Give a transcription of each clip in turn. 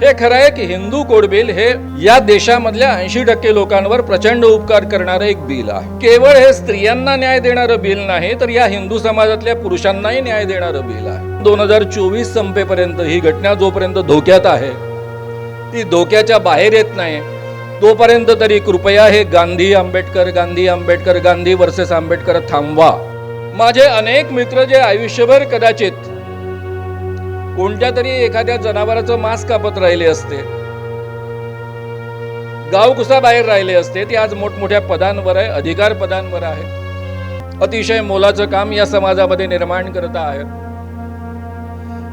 हे खरं आहे की हिंदू कोड बिल हे या देशामधल्या 80% लोकांवर प्रचंड उपकार करणारं एक बिल आहे. केवळ हे स्त्रियांना न्याय देणारं बिल नाही, तर या हिंदू समाजातल्या पुरुषांनाही न्याय देणारं बिल आहे. 2024 संपेपर्यंत ही घटना जोपर्यंत धोक्यात आहे, ती धोक्याच्या बाहेर येत नाही, तोपर्यंत तरी कृपया हे गांधी आंबेडकर गांधी वर्सेस आंबेडकर थांबवा. माझे अनेक मित्र जे आयुष्यभर कदाचित कोणत्या तरी एखाद्या जनावराचं मांस कापत राहिले असते, गावकुसा बाहेर राहिले असते, ते आज मोठमोठ्या पदांवर आहे, अधिकार पदांवर आहे, अतिशय मोलाचं काम या समाजामध्ये निर्माण करत आहे.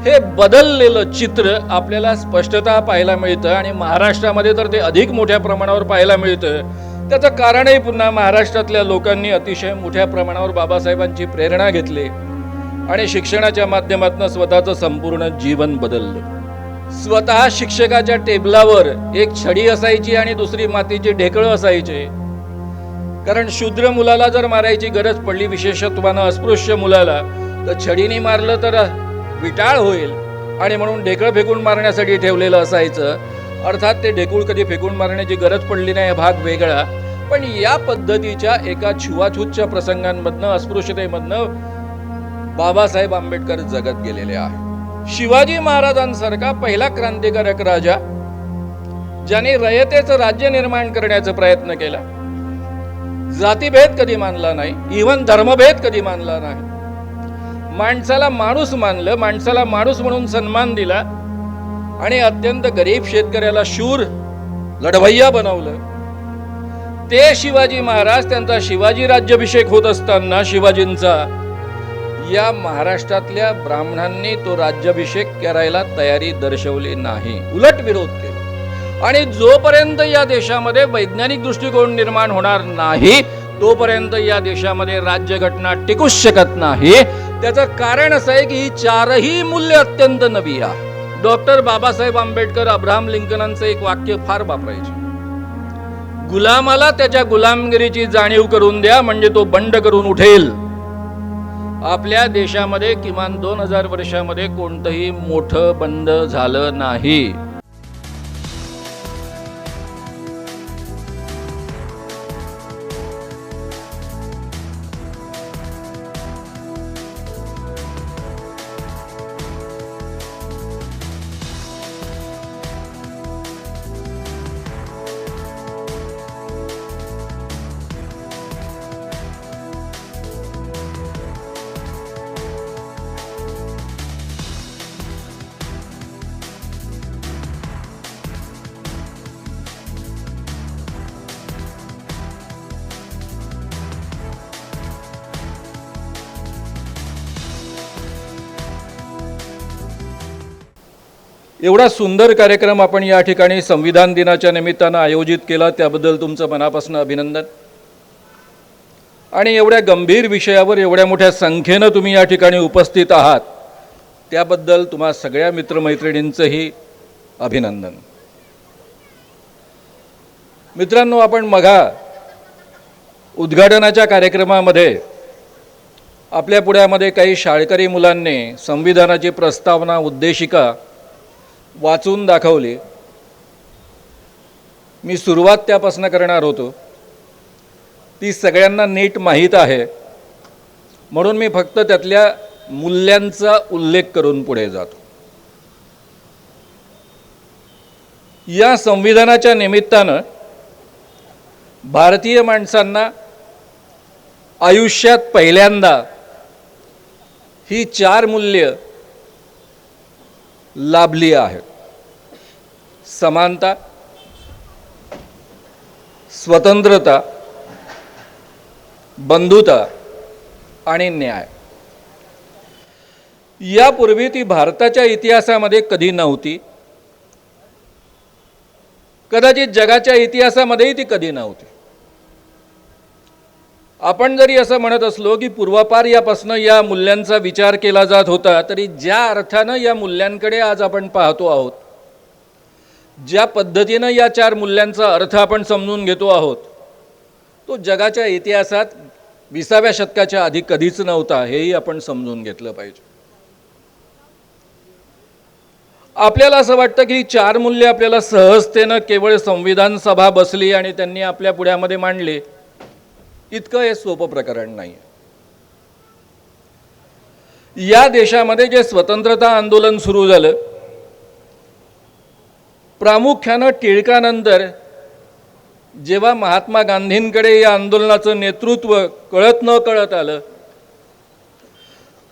हे बदललेलं चित्र आपल्याला स्पष्टता पाहायला मिळतं आणि महाराष्ट्रामध्ये तर ते अधिक मोठ्या प्रमाणावर पाहायला मिळतं. त्याचं कारणही पुन्हा महाराष्ट्रातल्या लोकांनी अतिशय मोठ्या प्रमाणावर बाबासाहेबांची प्रेरणा घेतली आणि शिक्षणाच्या माध्यमातून स्वतःचं संपूर्ण जीवन बदललं. स्वतः शिक्षकाच्या टेबलावर एक छडी असायची आणि दुसरी मातीची ढेकळं असायचे, कारण शूद्र मुलाला जर मारायची गरज पडली, विशेषत्वानं अस्पृश्य मुलाला, तर छडीने मारलं तर विटाळ होईल आणि म्हणून ढेकळं फेकून मारण्यासाठी ठेवलेलं असायचं. अर्थात ते ढेकूळ कधी फेकून मारण्याची गरज पडली नाही, भाग वेगळा. पण या पद्धतीच्या एका छुवाछूतच्या प्रसंगांमधनं, अस्पृश्यतेमधनं बाबासाहेब आंबेडकर जगत गेलेले आहे. शिवाजी महाराजांसारखा पहिला क्रांतिकारक राजा, ज्याने रयतेचं राज्य निर्माण करण्याचा प्रयत्न केला, जातीभेद कधी मानला नाही, इव्हन धर्मभेद कधी मानला नाही, माणसाला माणूस मानलं, माणसाला माणूस म्हणून सन्मान दिला आणि अत्यंत गरीब शेतकऱ्याला शूर लढवय्या बनवलं. ते शिवाजी महाराज, त्यांचा शिवाजी राज्याभिषेक होत असताना शिवाजींचा, या महाराष्ट्रातल्या ब्राह्मणांनी तो राज्याभिषेक करायला तयारी दर्शवली नाही, उलट विरोध केला. आणि जोपर्यंत या देशामध्ये वैज्ञानिक दृष्टिकोन निर्माण होणार नाही, तोपर्यंत या देशामध्ये राज्यघटना टिकूच शकत नाही. त्याचं कारण असं आहे की ही चारही मूल्य अत्यंत नवी आहे. डॉक्टर बाबासाहेब आंबेडकर अब्राहम लिंकनांचं एक वाक्य फार वापरायचे, गुलामाला त्याच्या गुलामगिरीची जाणीव करून द्या, म्हणजे तो बंड करून उठेल. आपल्या देशामध्ये किमान 2000 वर्षामध्ये कोणतंही मोठं बंड झालं नाही. एवढा सुंदर कार्यक्रम आपण या ठिकाणी संविधान दिनाच्या निमित्तानं आयोजित केला, त्याबद्दल तुमचं मनापासून अभिनंदन. आणि एवढ्या गंभीर विषयावर एवढ्या मोठ्या संख्येनं तुम्ही या ठिकाणी उपस्थित आहात, त्याबद्दल तुम्हा सगळ्या मित्रमैत्रिणींचंही अभिनंदन. मित्रांनो, आपण मघा उद्घाटनाच्या कार्यक्रमामध्ये आपल्या पुढ्यामध्ये काही शाळकरी मुलांनी संविधानाची प्रस्तावना, उद्देशिका वाचून दाखवली. मी सुरुवात त्यापासून करणार होतो, ती सगळ्यांना नीट माहीत आहे, म्हणून मी फक्त त्यातल्या मूल्यांचा उल्लेख करून पुढे जातो. या संविधानाच्या निमित्तानं भारतीय माणसांना आयुष्यात पहिल्यांदा ही 4 मूल्य लाभली आहेत: समानता, स्वतंत्रता, बंधुता आणि न्याय. यापूर्वी ती भारताच्या इतिहासामध्ये कधी नव्हती, कदाचित जगाच्या इतिहासामध्येही ती कधी नव्हती. आपण जरी असं म्हणत असलो की पूर्वापार यापासून या मूल्यांचा विचार केला जात होता, तरी ज्या अर्थानं या मूल्यांकडे आज आपण पाहतो आहोत, ज्या पद्धतीनं या 4 मूल्यांचा अर्थ आपण समजून घेतो आहोत, तो जगाच्या इतिहासात 20व्या शतकाच्या आधी कधीच नव्हता, हेही आपण समजून घेतलं पाहिजे. आपल्याला असं वाटतं की ही चार मूल्ये आपल्याला सहजतेनं केवळ संविधान सभा बसली आणि त्यांनी आपल्या पुढ्यामध्ये मांडली, इतकं हे सोपं प्रकरण नाही. या देशामध्ये जे स्वतंत्रता आंदोलन सुरू झालं, प्रामुख्यानं टिळकानंतर जेव्हा महात्मा गांधींकडे या आंदोलनाचं नेतृत्व कळत न कळत आलं,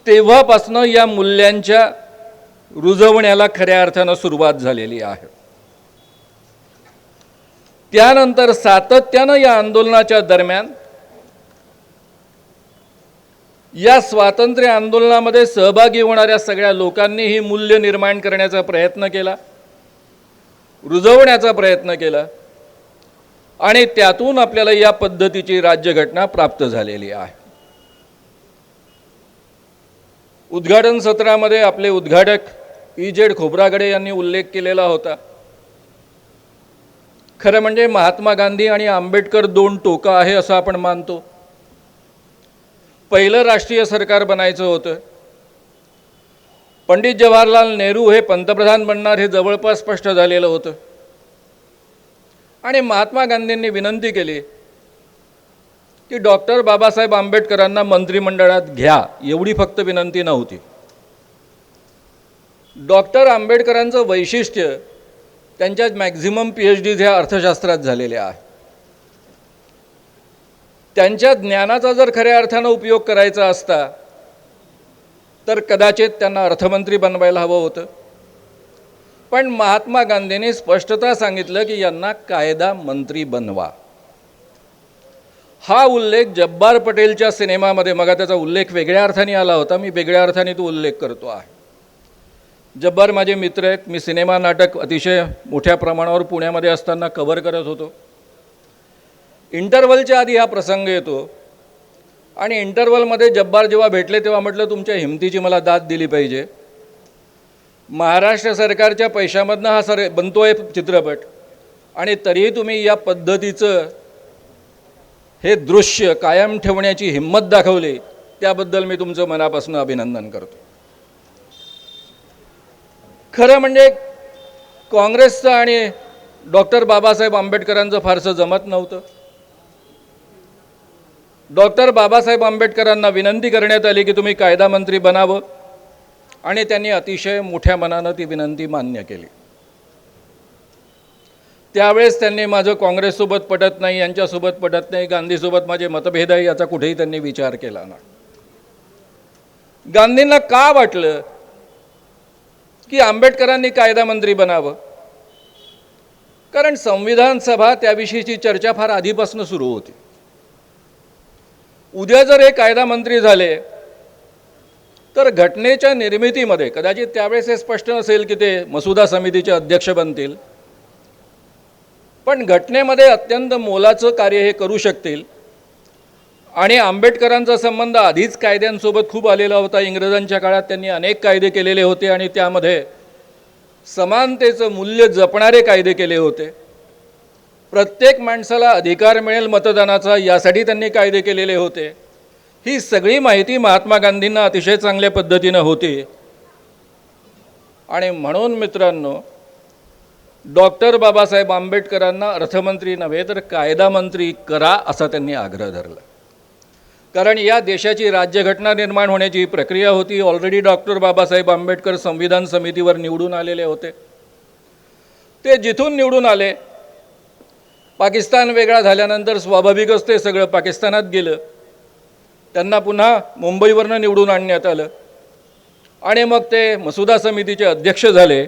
तेव्हापासनं या मूल्यांच्या रुजवण्याला खऱ्या अर्थानं सुरुवात झालेली आहे. त्यानंतर सातत्यानं या आंदोलनाच्या दरम्यान या स्वातंत्र्य आंदोलनामध्ये सहभागी होणाऱ्या सगळ्या लोकांनी ही मूल्य निर्माण करण्याचा प्रयत्न केला, रुजवण्याचा प्रयत्न केला आणि त्यातून आपल्याला या पद्धतीची राज्यघटना प्राप्त झालेली आहे. उद्घाटन सत्रामध्ये आपले उद्घाटक E.Z. खोब्रागडे यांनी उल्लेख केलेला होता. खरं म्हणजे महात्मा गांधी आणि आंबेडकर दोन टोकं आहे असं आपण मानतो. पहिलं राष्ट्रीय सरकार बनायचं होतं. पंडित जवाहरलाल नेहरू हे पंतप्रधान बनणार हे जवळपास स्पष्ट झालेलं होतं आणि महात्मा गांधींनी विनंती केली की डॉक्टर बाबासाहेब आंबेडकरांना मंत्रिमंडळात घ्या, एवढी फक्त विनंती नव्हती. डॉक्टर आंबेडकरांचं वैशिष्ट्य त्यांच्या मॅक्झिमम PhDs ह्या अर्थशास्त्रात झालेल्या आहे. त्यांच्या ज्ञानाचा जर खऱ्या अर्थानं उपयोग करायचा असता तर कदाचित त्यांना अर्थमंत्री बनवायला हवं होतं. पण महात्मा गांधींनी स्पष्टता सांगितलं की यांना कायदा मंत्री बनवा. हा उल्लेख जब्बार पटेलच्या सिनेमामध्ये, मग त्याचा उल्लेख वेगळ्या अर्थाने आला होता, मी वेगळ्या अर्थाने तो उल्लेख करतो आहे. जब्बार माझे मित्र आहेत. मी सिनेमा नाटक अतिशय मोठ्या प्रमाणावर पुण्यामध्ये असताना कव्हर करत होतो. इंटरव्हलच्या आधी हा प्रसंग येतो आणि इंटरव्हलमध्ये जब्बार जेव्हा भेटले तेव्हा म्हटलं, तुमच्या हिमतीची मला दाद दिली पाहिजे. महाराष्ट्र सरकारच्या पैशामधनं हा बनतोय चित्रपट आणि तरीही तुम्ही या पद्धतीचं हे दृश्य कायम ठेवण्याची हिंमत दाखवली, त्याबद्दल मी तुमचं मनापासून अभिनंदन करतो. खरं म्हणजे काँग्रेसचं आणि डॉक्टर बाबासाहेब आंबेडकरांचं फारसं जमत नव्हतं. डॉक्टर बाबासाहेब आंबेडकरांना विनंती करण्यात आली की तुम्ही कायदा मंत्री बनावं आणि त्यांनी अतिशय मोठ्या मनानं ती विनंती मान्य केली. त्यावेळेस त्यांनी माझं काँग्रेससोबत पटत नाही, यांच्यासोबत पटत नाही, गांधीसोबत माझे मतभेद आहे याचा कुठेही त्यांनी विचार केला नाही. गांधींना का वाटलं की आंबेडकरांनी कायदा मंत्री बनावं? कारण संविधान सभा त्याविषयीची चर्चा फार आधीपासून सुरू होती. उद्या जर हे कायदा मंत्री झाले तर घटनेच्या निर्मितीमध्ये कदाचित त्यावेळेस हे स्पष्ट नसेल की ते मसुदा समितीचे अध्यक्ष बनतील, पण घटनेमध्ये अत्यंत मोलाचं कार्य हे करू शकतील. आणि आंबेडकरांचा संबंध आधीच कायद्यांसोबत खूप आलेला होता. इंग्रजांच्या काळात त्यांनी अनेक कायदे केलेले होते आणि त्यामध्ये समानतेचं मूल्य जपणारे कायदे केले होते. प्रत्येक माणसाला अधिकार मिळेल मतदानाचा यासाठी त्यांनी कायदे केलेले होते. ही सगळी माहिती महात्मा गांधींना अतिशय चांगल्या पद्धतीनं होती आणि म्हणून मित्रांनो, डॉक्टर बाबासाहेब आंबेडकरांना अर्थमंत्री नव्हे तर कायदा मंत्री करा असा त्यांनी आग्रह धरला. कारण या देशाची राज्यघटना निर्माण होण्याची प्रक्रिया होती. ऑलरेडी डॉक्टर बाबासाहेब आंबेडकर संविधान समितीवर निवडून आलेले होते. ते जिथून निवडून आले, पाकिस्तान वेगळा झाल्यानंतर स्वाभाविकच ते सगळं पाकिस्तानात गेलं. त्यांना पुन्हा मुंबईवरनं निवडून आणण्यात आलं आणि मग ते मसुदा समितीचे अध्यक्ष झाले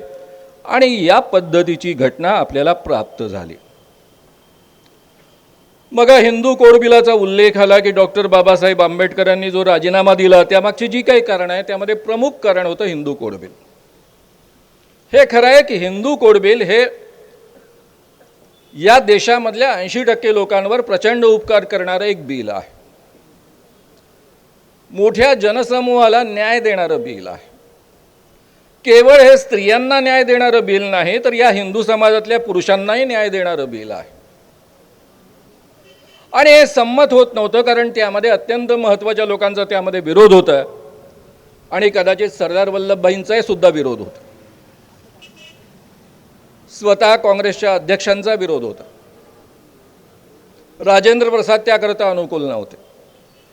आणि या पद्धतीची घटना आपल्याला प्राप्त झाली. मग हिंदू कोड बिलाचा उल्लेख आला की डॉक्टर बाबासाहेब आंबेडकरांनी जो राजीनामा दिला त्यामागची जी काही कारण आहे त्यामध्ये प्रमुख कारण होतं हिंदू कोड बिल. हे खरं आहे की हिंदू कोड बिल हे या देशामधल्या 80% लोकांवर प्रचंड उपकार करणारं एक बिल आहे. मोठ्या जनसमूहाला न्याय देणारं बिल आहे. केवळ हे स्त्रियांना न्याय देणारं बिल नाही तर या हिंदू समाजातल्या पुरुषांनाही न्याय देणारं बिल आहे. आणि हे संमत होत नव्हतं कारण त्यामध्ये अत्यंत महत्त्वाच्या लोकांचा त्यामध्ये विरोध होता आणि कदाचित सरदार वल्लभभाईंचाही सुद्धा विरोध होता. स्वतः काँग्रेसच्या अध्यक्षांचा विरोध होता. राजेंद्र प्रसाद त्याकरता अनुकूल नव्हते.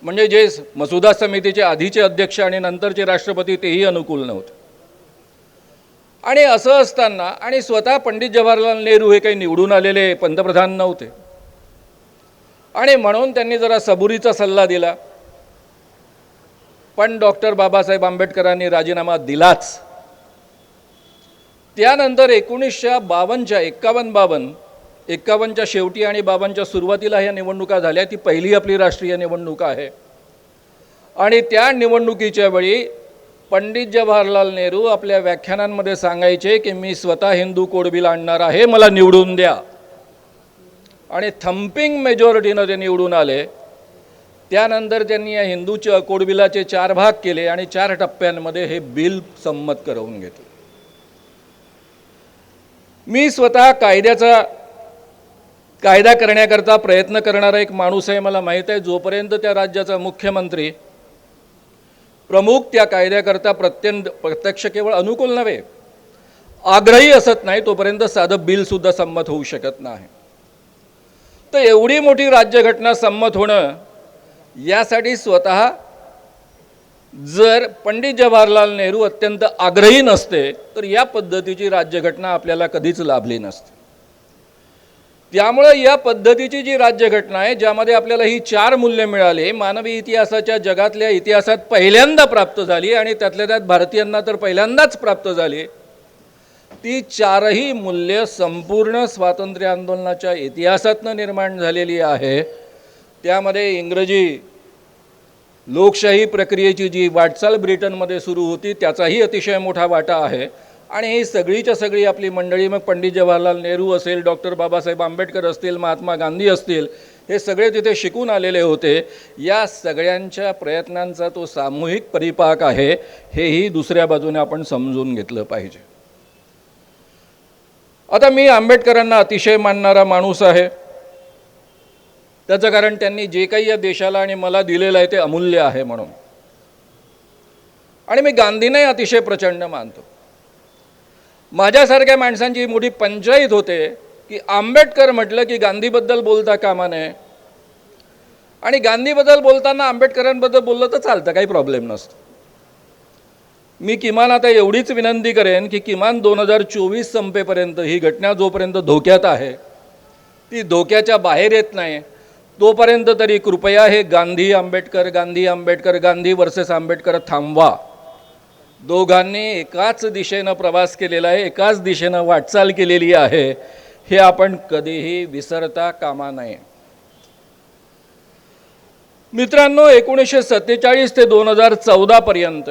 म्हणजे जे मसुदा समितीचे आधीचे अध्यक्ष आणि नंतरचे राष्ट्रपती तेही अनुकूल नव्हते. आणि असं असताना आणि स्वतः पंडित जवाहरलाल नेहरू हे काही निवडून आलेले पंतप्रधान नव्हते आणि म्हणून त्यांनी जरा सबुरीचा सल्ला दिला. पण डॉक्टर बाबासाहेब आंबेडकरांनी राजीनामा दिलाच. त्यानंतर 1952च्या 51च्या शेवटी आणि 52च्या सुरुवातीला ह्या निवडणुका झाल्या. ती पहिली आपली राष्ट्रीय निवडणूक आहे आणि त्या निवडणुकीच्या वेळी पंडित जवाहरलाल नेहरू आपल्या व्याख्यानांमध्ये सांगायचे की मी स्वतः हिंदू कोड बिल आणणार आहे, मला निवडून द्या. आणि थम्पिंग मेजॉरिटीनं ते निवडून आले. त्यानंतर त्यांनी या हिंदूच्या कोड बिलाचे 4 भाग केले आणि 4 टप्प्यांमध्ये हे बिल संमत करवून घेतले. मी स्वतः कायदा करण्याकरता प्रयत्न करणारा एक माणूस आहे. मला माहीत आहे जोपर्यंत त्या राज्याचा मुख्यमंत्री प्रमुख त्या कायद्याकरता प्रत्यक्ष केवळ अनुकूल नव्हे आग्रही असत नाही तोपर्यंत साधं बिलसुद्धा संमत होऊ शकत नाही. तर एवढी मोठी राज्यघटना संमत होणं यासाठी स्वतः जर पंडित जवाहरलाल नेहरू अत्यंत आग्रही नसते तर या पद्धतीची राज्यघटना आपल्याला कधीच लाभली नसते. त्यामुळे या पद्धतीची जी राज्यघटना आहे ज्यामध्ये आपल्याला ही 4 मूल्ये मिळाली, मानवी इतिहासाच्या जगातल्या इतिहासात पहिल्यांदा प्राप्त झाली आणि त्यातल्या त्यात भारतीयांना तर पहिल्यांदाच प्राप्त झाली. ती 4ही मूल्ये संपूर्ण स्वातंत्र्य आंदोलनाच्या इतिहासातनं निर्माण झालेली आहे. त्यामध्ये इंग्रजी लोकशाही प्रक्रियेची जी वाटचाल ब्रिटनमध्ये सुरू होती त्याचाही अतिशय मोठा वाटा आहे. आणि ही सगळीच्या सगळी आपली मंडळी, मग पंडित जवाहरलाल नेहरू असेल, डॉक्टर बाबासाहेब आंबेडकर असतील, महात्मा गांधी असतील, हे सगळे तिथे शिकून आलेले होते. या सगळ्यांच्या प्रयत्नांचा तो सामूहिक परिपाक आहे हेही दुसऱ्या बाजूने आपण समजून घेतलं पाहिजे. आता मी आंबेडकरांना अतिशय मानणारा माणूस आहे. त्याचं कारण त्यांनी जे काही या देशाला आणि मला दिलेलं आहे ते अमूल्य आहे म्हणून. आणि मी गांधींनाही अतिशय प्रचंड मानतो. माझ्यासारख्या माणसांची मोठी पंचायत होते की आंबेडकर म्हटलं की गांधीबद्दल बोलता कामा नये आणि गांधीबद्दल बोलताना आंबेडकरांबद्दल बोललं तर चालतं, काही प्रॉब्लेम नसतो. मी किमान आता एवढीच विनंती करेन की किमान 2024 संपेपर्यंत ही घटना जोपर्यंत धोक्यात आहे ती धोक्याच्या बाहेर येत नाही तोपर्यंत तरी कृपया हे गांधी आंबेडकर गांधी वर्सेस आंबेडकर थांबवा. दोघांनी एकाच दिशेनं प्रवास केलेला आहे, एकाच दिशेनं वाटचाल केलेली आहे, हे आपण कधीही विसरता कामा नये. मित्रांनो, 1947 ते 2014 पर्यंत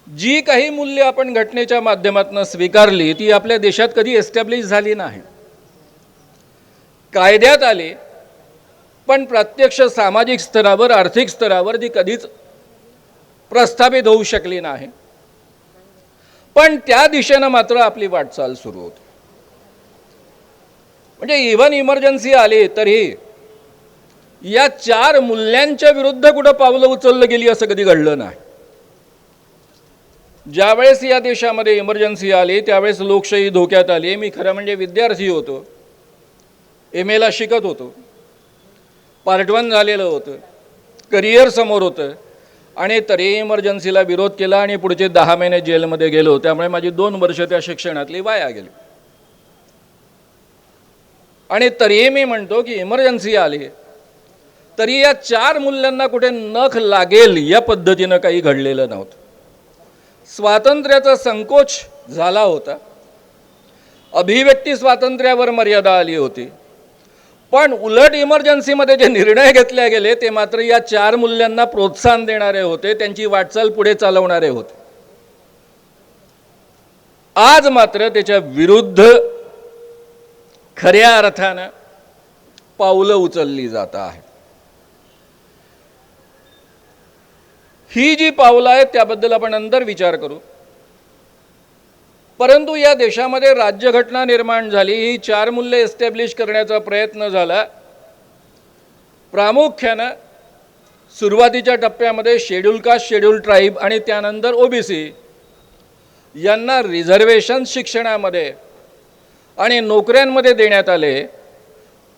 जी काही मूल्ये आपण घटनेच्या माध्यमातून स्वीकारली ती आपल्या देशात कधी एस्टॅब्लिश झाली नाही. कायद्यात आली पण प्रत्यक्ष सामाजिक स्तरावर, आर्थिक स्तरावर ती कधीच प्रस्थापित होऊ शकली नाही. पण त्या दिशेनं मात्र आपली वाटचाल सुरू होती. म्हणजे इव्हन इमर्जन्सी आली तरी या 4 मूल्यांच्या विरुद्ध कुठं पावलं उचललं गेली असं कधी घडलं नाही. ज्यावेळेस या देशामध्ये इमर्जन्सी आली त्यावेळेस लोकशाही धोक्यात आली. मी खरं म्हणजे विद्यार्थी होतो, MA ला शिकत होतो, पार्ट 1 झालेलं होतं, करिअर समोर होतं आणि तरी इमर्जन्सीला विरोध केला आणि पुढचे 10 महिने जेलमध्ये गेलो. त्यामुळे माझी 2 वर्ष त्या शिक्षणातली वाया गेली. आणि तरीही मी म्हणतो की इमर्जन्सी आली तरी या 4 मूल्यांना कुठे नख लागेल या पद्धतीनं काही घडलेलं नव्हतं. स्वातंत्र्याचा संकोच झाला होता, अभिव्यक्ती स्वातंत्र्यावर मर्यादा आली होती, पण उलट इमर्जन्सीमध्ये जे निर्णय घेतले गेले ते मात्र या 4 मूल्यांना प्रोत्साहन देणारे होते, त्यांची वाटचाल पुढे चालवणारे होते. आज मात्र त्याच्या विरुद्ध खऱ्या अर्थानं पावलं उचलली जात आहेत. ही जी पावलं आहेत त्याबद्दल आपण नंतर विचार करू. परंतु या देशामध्ये राज्यघटना निर्माण झाली, ही 4 मूल्ये एस्टॅब्लिश करण्याचा प्रयत्न झाला. प्रामुख्यानं सुरुवातीच्या टप्प्यामध्ये शेड्यूल कास्ट, शेड्यूल ट्राईब आणि त्यानंतर OBC यांना रिझर्वेशन शिक्षणामध्ये आणि नोकऱ्यांमध्ये देण्यात आले,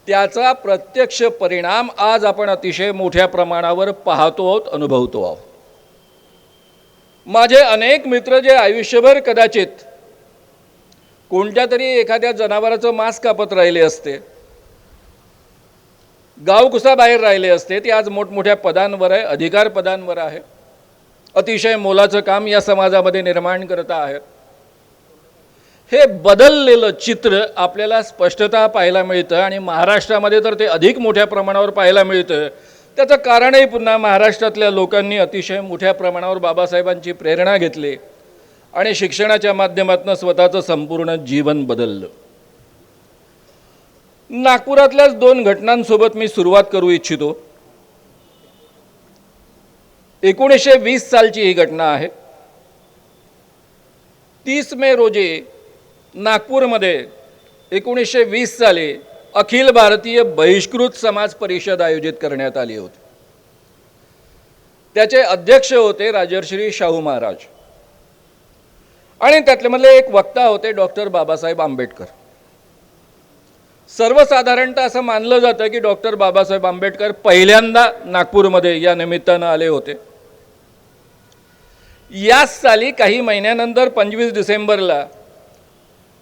त्याचा प्रत्यक्ष परिणाम आज आपण अतिशय मोठ्या प्रमाणावर पाहतो आहोत, अनुभवतो आहोत. माझे अनेक मित्र जे आयुष्यभर कदाचित कोणत्या तरी एखाद्या जनावराचं मांस कापत राहिले असते, गावकुसाबाहेर राहिले असते, ते आज मोठमोठ्या पदांवर आहे, अधिकार पदांवर आहे, अतिशय मोलाचं काम या समाजामध्ये निर्माण करत आहेत. हे बदललेलं चित्र आपल्याला स्पष्टतः पाहायला मिळतं आणि महाराष्ट्रामध्ये तर ते अधिक मोठ्या प्रमाणावर पाहायला मिळतं. त्याचं कारणही पुन्हा महाराष्ट्रातल्या लोकांनी अतिशय मोठ्या प्रमाणावर बाबासाहेबांची प्रेरणा घेतली आणि शिक्षणाच्या माध्यमातून स्वतःचं संपूर्ण जीवन बदललं. नागपुरातल्याच 2 घटनांसोबत मी सुरुवात करू इच्छितो. 1920 सालची ही घटना आहे. 30 मे रोजी नागपूरमध्ये 1920 साली अखिल भारतीय बहिष्कृत समाज परिषद आयोजित करण्यात आली होती. त्याचे अध्यक्ष होते राजर्षी शाहू महाराज आणि त्यातले एक वक्ता होते डॉक्टर बाबासाहेब आंबेडकर. सर्वसाधारणतः असं मानलं जातं की डॉक्टर बाबासाहेब आंबेडकर पहिल्यांदा नागपूरमध्ये या निमित्तानं आले होते. याच साली काही महिन्यानंतर 25 डिसेंबरला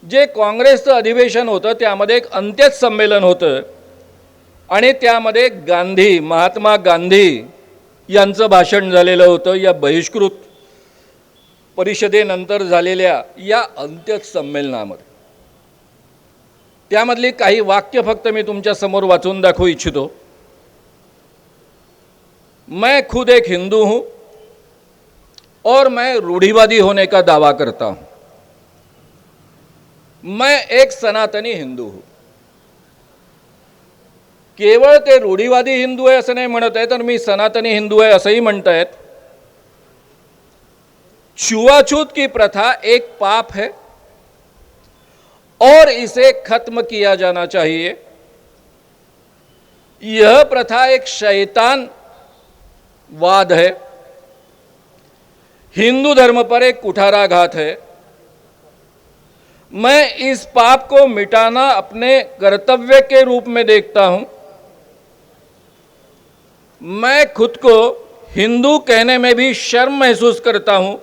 जे काँग्रेसचं अधिवेशन होतं त्यामध्ये एक अंत्यच संमेलन होतं आणि त्यामध्ये महात्मा गांधी यांचं भाषण झालेलं होतं. या बहिष्कृत परिषदेनंतर झालेल्या या अंत्यच संमेलनामध्ये त्यामधली काही वाक्य फक्त मी तुमच्या समोर वाचून दाखवू इच्छितो. मैं खुद एक हिंदू हूं और मैं रूढ़िवादी होने का दावा करता हूं. मैं एक सनातनी हिंदू हूं. केवळ ते रूढीवादी हिंदू आहे असं नाही म्हणत आहे, तर मी सनातनी हिंदू आहे असंही म्हणतायत. छुआछूत की प्रथा एक पाप है और इसे खत्म किया जाना चाहिए. यह प्रथा एक शैतान वाद है, हिंदू धर्म पर एक कुठाराघात है. मैं इस पाप को मिटाना अपने कर्तव्य के रूप में देखता हूं. मैं खुद को हिंदू कहने में भी शर्म महसूस करता हूं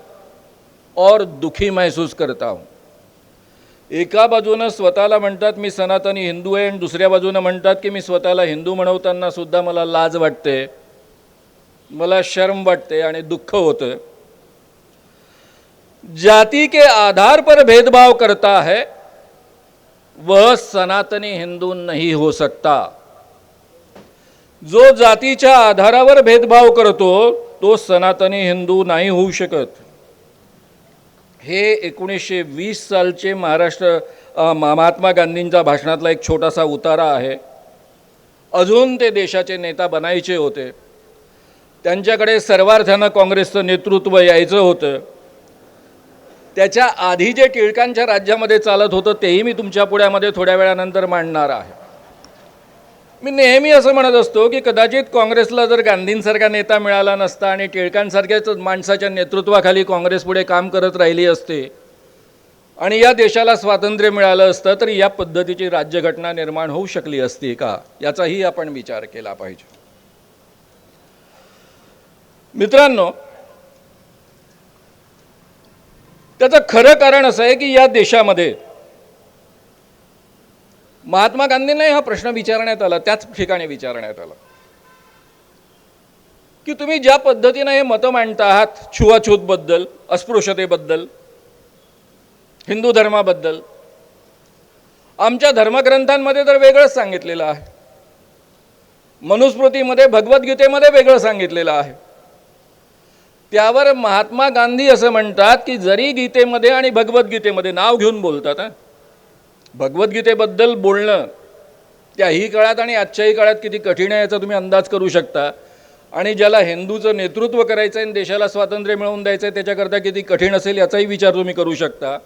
और दुखी महसूस करता हूं. एका बाजूनं स्वतःला म्हणतात मी सनातनी हिंदू आहे आणि दुसऱ्या बाजूनं म्हणतात की मी स्वतःला हिंदू म्हणवताना सुद्धा मला लाज वाटते, मला शर्म वाटते आणि दुःख होतं. जाति के आधार पर भेदभाव करता है वह सनातनी हिंदू नहीं हो सकता. जो जातीच्या आधारावर भेदभाव करतो तो सनातनी हिंदू नाही होऊ शकत. हे 1920 सालचे महात्मा गांधींच्या भाषणातला एक छोटासा उतारा आहे. अजून ते देशाचे नेता बनायचे होते. त्यांच्याकडे सर्वार्थानं काँग्रेसचं नेतृत्व यायचं होतं. त्याच्या आधी जे टिळकांच्या राज्यामध्ये चालत होतं तेही मी तुमच्या पुढ्यामध्ये थोड्या वेळानंतर मांडणार आहे. मी नेहमी असं म्हणत असतो की कदाचित काँग्रेसला जर गांधींसारखा नेता मिळाला नसता आणि टिळकांसारख्याच माणसाच्या नेतृत्वाखाली काँग्रेस पुढे काम करत राहिली असते आणि या देशाला स्वातंत्र्य मिळालं असतं तर या पद्धतीची राज्यघटना निर्माण होऊ शकली असती का, याचाही आपण विचार केला पाहिजे. मित्रांनो, त्याचं खरं कारण असं आहे की या देशामध्ये महात्मा गांधींना हा प्रश्न विचारण्यात आला, त्याच ठिकाणी विचारण्यात आला की तुम्ही ज्या पद्धतीने हे मतं मांडता आहात छुआछूतबद्दल, अस्पृश्यतेबद्दल, हिंदू धर्माबद्दल, आमच्या धर्मग्रंथांमध्ये तर वेगळंच सांगितलेलं आहे. मनुस्मृतीमध्ये, भगवद्गीतेमध्ये वेगळं सांगितलेलं आहे. त्यावर महात्मा गांधी असं म्हणतात की जरी गीतेमध्ये आणि भगवद्गीतेमध्ये नाव घेऊन बोलतात, भगवद्गीतेबद्दल बोलणं त्याही काळात आणि आजच्याही काळात किती कठीण आहे याचा तुम्ही अंदाज करू शकता. आणि ज्याला हिंदूचं नेतृत्व करायचं आहे आणि देशाला स्वातंत्र्य मिळवून द्यायचं आहे त्याच्याकरता किती कठीण असेल याचाही विचार तुम्ही करू शकता.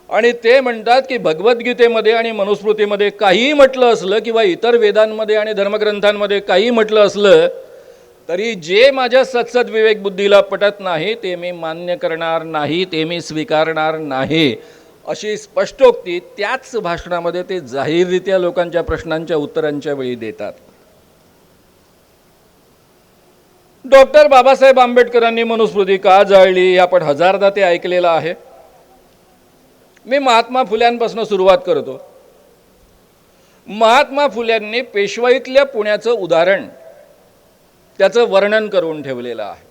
आणि ते म्हणतात की भगवद्गीतेमध्ये आणि मनुस्मृतीमध्ये काहीही म्हटलं असलं किंवा इतर वेदांमध्ये आणि धर्मग्रंथांमध्ये काही म्हटलं असलं तरी जे माझ्या सत्सद विवेक बुद्धीला पटत नाही ते मी मान्य करणार नाही, ते मी स्वीकारणार नाही, अशी स्पष्टोक्ती त्याच भाषणामध्ये ते जाहीररित्या लोकांच्या प्रश्नांच्या उत्तरांच्या वेळी देतात. डॉक्टर बाबासाहेब आंबेडकरांनी मनुस्मृती का जाळली हे आपण हजारदा ते ऐकलेलं आहे. मी महात्मा फुल्यांपासून सुरुवात करतो. महात्मा फुल्यांनी पेशवाईतल्या पुण्याचं उदाहरण त्याचं वर्णन करून ठेवलेलं आहे.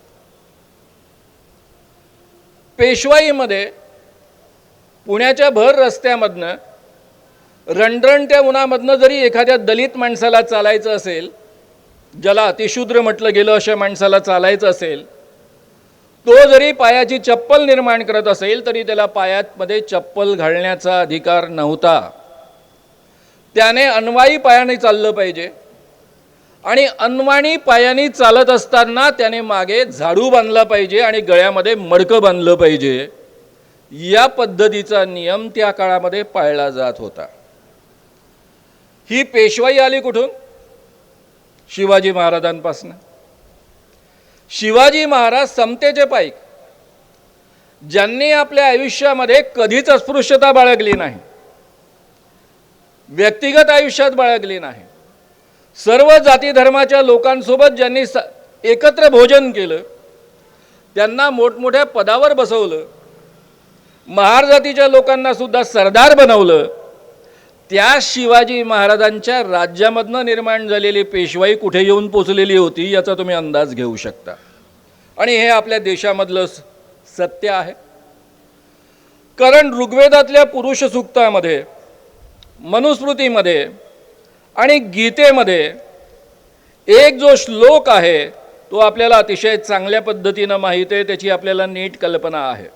पेशवाईमध्ये पुण्याच्या भर रस्त्यामधनं रणरणत्या उन्हामधनं जरी एखाद्या दलित माणसाला चालायचं असेल, ज्याला अतिशूद्र म्हटलं गेलं अशा माणसाला चालायचं असेल, तो जरी पायाची चप्पल निर्माण करत असेल तरी त्याला पायामध्ये चप्पल घालण्याचा अधिकार नव्हता. त्याने अनवाई पायाने चाललं पाहिजे आणि अनवाणी पायाने चालत असताना त्याने मागे झाडू बांधला पाहिजे आणि गळ्यामध्ये मडकं बांधलं पाहिजे. या पद्धतीचा नियम त्या काळामध्ये पाळला जात होता. ही पेशवाई आली कुठून? शिवाजी महाराजांपासून. शिवाजी महाराज समतेचे पाईक, ज्यांनी आपल्या आयुष्यामध्ये कधीच अस्पृश्यता बाळगली नाही, व्यक्तिगत आयुष्यात बाळगली नाही, सर्व जाती धर्माच्या लोकांसोबत ज्यांनी एकत्र भोजन केलं, त्यांना मोठमोठ्या पदावर बसवलं, महार जातीच्या लोकांना सुद्धा सरदार बनवलं, त्या शिवाजी महाराजांच्या राज्यामधनं निर्माण झालेली पेशवाई कुठे येऊन पोचलेली होती याचा तुम्ही अंदाज घेऊ शकता. आणि हे आपल्या देशामधलं सत्य आहे. कारण ऋग्वेदातल्या पुरुष सूक्तामध्ये, मनुस्मृतीमध्ये आणि गीतेमध्ये एक जो श्लोक आहे तो आपल्याला अतिशय चांगल्या पद्धतीनं माहीत आहे, त्याची आपल्याला नीट कल्पना आहे.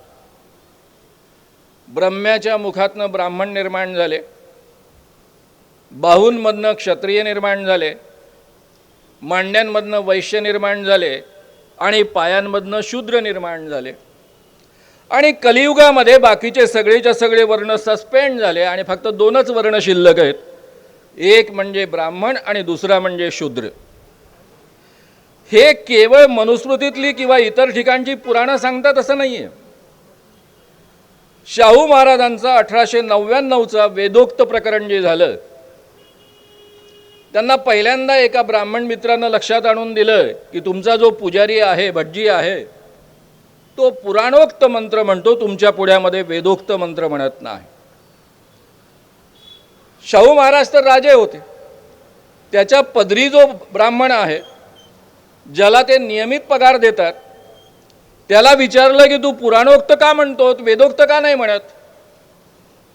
ब्रह्म्याच्या मुखातनं ब्राह्मण निर्माण झाले, बाहूंमधनं क्षत्रिय निर्माण झाले, मांड्यांमधनं वैश्य निर्माण झाले आणि पायांमधनं शूद्र निर्माण झाले. आणि कलियुगामध्ये बाकीचे सगळेच्या सगळे वर्ण सस्पेंड झाले आणि फक्त दोनच वर्ण शिल्लक आहेत, एक म्हणजे ब्राह्मण आणि दुसरा म्हणजे शूद्र. हे केवळ मनुस्मृतीतली किंवा इतर ठिकाणची पुराणं सांगतात असं नाही आहे. शाहू महाराजांचा 1899चा वेदोक्त प्रकरण जे झालं, त्यांना पहिल्यांदा एका ब्राह्मण मित्रानं लक्षात आणून दिलं की तुमचा जो पुजारी आहे, भटजी आहे, तो पुराणोक्त मंत्र म्हणतो, तुमच्या पुढ्यामध्ये वेदोक्त मंत्र म्हणत नाही. शाहू महाराज तर राजे होते, त्याच्या पदरी जो ब्राह्मण आहे, ज्याला ते नियमित पगार देतात, त्याला विचारलं की तू पुराणोक्त का म्हणतो, वेदोक्त का नाही म्हणत?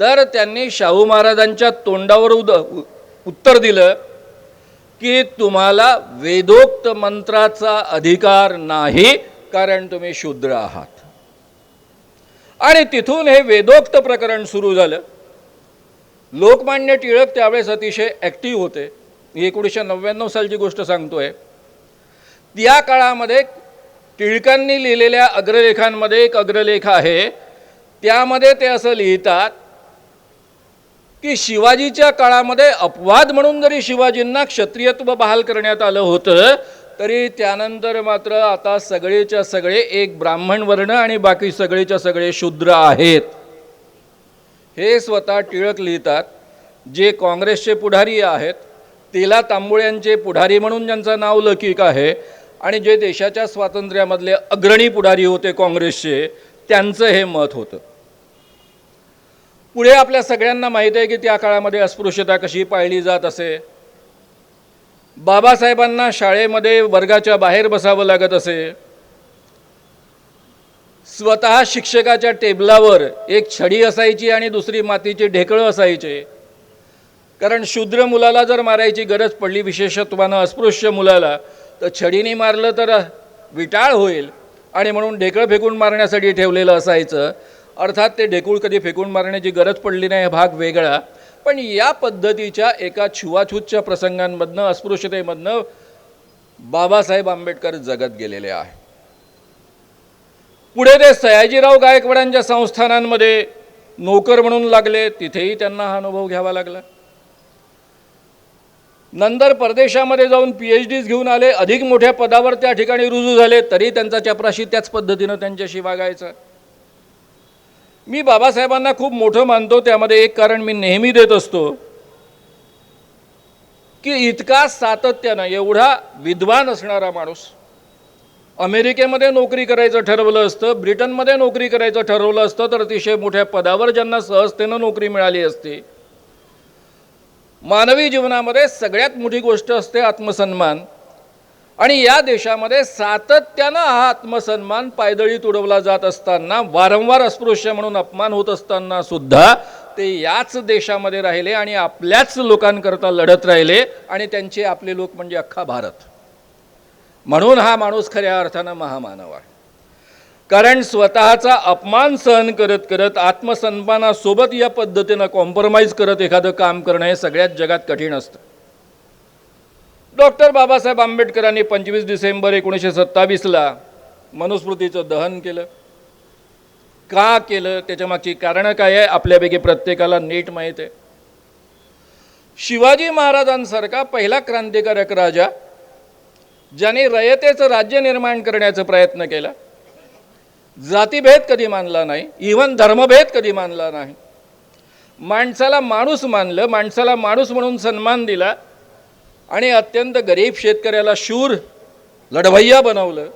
तर त्यांनी शाहू महाराजांच्या तोंडावर उत्तर दिलं की तुम्हाला वेदोक्त मंत्राचा अधिकार नाही, कारण तुम्ही शूद्र आहात. आणि तिथून हे वेदोक्त प्रकरण सुरू झालं. लोकमान्य टिळक त्यावेळेस अतिशय ॲक्टिव्ह होते. 1999 सालची गोष्ट सांगतोय. त्या काळामध्ये टिळकांनी लिहिलेल्या अग्रलेखांमध्ये एक अग्रलेख आहे, त्यामध्ये ते असं लिहितात की शिवाजीच्या काळामध्ये अपवाद म्हणून जरी शिवाजींना क्षत्रियत्व बहाल करण्यात आलं होतं, तरी त्यानंतर मात्र आता सगळेच्या सगळे एक ब्राह्मण वर्ण आणि बाकी सगळेच्या सगळे शूद्र आहेत. हे स्वतः टिळक लिहितात. जे काँग्रेसचे पुढारी आहेत, तेला तांबोळ्यांचे पुढारी म्हणून ज्यांचं नाव लौकिक आहे, आणि जे देशाच्या स्वातंत्र्यामधले अग्रणी पुढारी होते काँग्रेसचे, त्यांचं हे मत होतं. पुढे आपल्या सगळ्यांना माहीत आहे की त्या काळामध्ये अस्पृश्यता कशी पाळली जात असे. बाबासाहेबांना शाळेमध्ये वर्गाच्या बाहेर बसावं लागत असे. स्वतः शिक्षकाच्या टेबलावर एक छडी असायची आणि दुसरी मातीची ढेकळं असायचे. कारण शूद्र मुलाला जर मारायची गरज पडली, विशेषत्वानं अस्पृश्य मुलाला, तर छडीने मारलं तर विटाळ होईल, आणि म्हणून ढेकळं फेकून मारण्यासाठी ठेवलेलं असायचं. अर्थात ते ढेकूळ कधी फेकून मारण्याची गरज पडली नाही, हा भाग वेगळा. पण या पद्धतीच्या एका छुवाछूतच्या प्रसंगांमधनं, अस्पृश्यतेमधनं बाबासाहेब आंबेडकर जगत गेलेले आहे. पुढे ते सयाजीराव गायकवाडांच्या संस्थानांमध्ये नोकर म्हणून लागले, तिथेही त्यांना हा अनुभव घ्यावा लागला. नंतर परदेशामध्ये जाऊन PhDs घेऊन आले, अधिक मोठ्या पदावर त्या ठिकाणी रुजू झाले, तरी त्यांचा चपराशी त्याच पद्धतीनं त्यांच्याशी वागायचं. मी बाबासाहेबांना खूप मोठं मानतो. त्यामध्ये एक कारण मी नेहमी देत असतो की इतका सातत्यानं एवढा विद्वान असणारा माणूस, अमेरिकेमध्ये नोकरी करायचं ठरवलं असतं, ब्रिटनमध्ये नोकरी करायचं ठरवलं असतं तर अतिशय मोठ्या पदावर ज्यांना सहजतेनं नोकरी मिळाली असती. मानवी जीवनामध्ये सगळ्यात मोठी गोष्ट असते आत्मसन्मान, आणि या देशामध्ये सातत्यानं हा आत्मसन्मान पायदळी तुडवला जात असताना, वारंवार अस्पृश्य म्हणून अपमान होत असताना सुद्धा ते याच देशामध्ये राहिले आणि आपल्याच लोकांकरता लढत राहिले, आणि त्यांचे आपले लोक म्हणजे अख्खा भारत. म्हणून हा माणूस खऱ्या अर्थानं महामानव आहे. कारण स्वतःचा अपमान सहन करत करत आत्मसन्मानासोबत या पद्धतीनं कॉम्प्रोमाइज करत एखादं काम करणं हे सगळ्यात जगात कठीण असतं. डॉक्टर बाबासाहेब आंबेडकरांनी 25 डिसेंबर 1927ला मनुस्मृतीचं दहन केलं. का केलं, त्याच्यामागची कारणं काय आहे आपल्यापैकी प्रत्येकाला नीट माहीत आहे. शिवाजी महाराजांसारखा पहिला क्रांतिकारक राजा, ज्याने रयतेचं राज्य निर्माण करण्याचा प्रयत्न केला, जातीभेद कधी मानला नाही, इव्हन धर्मभेद कधी मानला नाही, माणसाला माणूस मानलं, माणसाला माणूस म्हणून सन्मान दिला, आणि अत्यंत गरीब शेतकऱ्याला शूर लढवय्या बनवलं.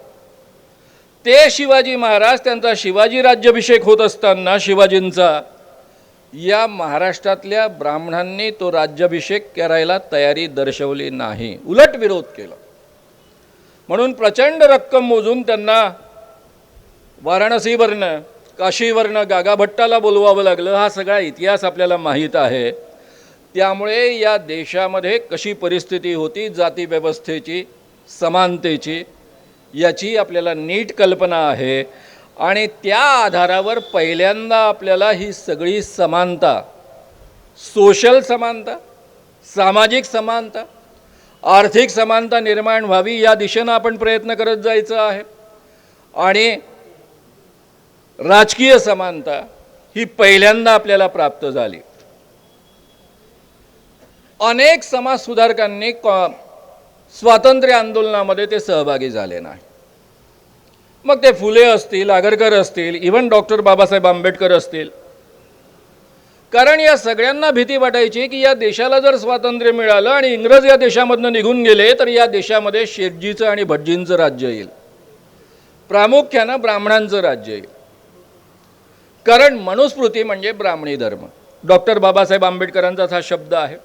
ते शिवाजी महाराज, त्यांचा शिवाजी राज्याभिषेक होत असताना शिवाजींचा, या महाराष्ट्रातल्या ब्राह्मणांनी तो राज्याभिषेक करायला तयारी दर्शवली नाही, उलट विरोध केला. म्हणून प्रचंड रक्कम मोजून त्यांना वाराणसीवरनं, काशीवरनं गागाभट्टाला बोलवावं लागलं. हा सगळा इतिहास आपल्याला माहीत आहे. त्यामुळे या देशामध्ये कशी परिस्थिती होती जातीव्यवस्थेची, समानतेची, याची आपल्याला नीट कल्पना आहे. आणि त्या आधारावर पहिल्यांदा आपल्याला ही सगळी समानता, सोशल समानता, सामाजिक समानता, आर्थिक समानता निर्माण व्हावी या दिशेनं आपण प्रयत्न करत जायचं आहे. आणि राजकीय समानता ही पहिल्यांदा आपल्याला प्राप्त झाली. अनेक समाजसुधारकांनी स्वातंत्र्य आंदोलनामध्ये ते सहभागी झाले नाही. मग ते फुले असतील, आगरकर असतील, इव्हन डॉक्टर बाबासाहेब आंबेडकर असतील. कारण या सगळ्यांना भीती वाटायची की या देशाला जर स्वातंत्र्य मिळालं आणि इंग्रज या देशामधनं निघून गेले तर या देशामध्ये शेटजीचं आणि भटजींचं राज्य येईल, प्रामुख्यानं ब्राह्मणांचं राज्य येईल. कारण मनुस्मृती म्हणजे ब्राह्मणी धर्म. डॉक्टर बाबासाहेब आंबेडकरांचाच हा शब्द आहे.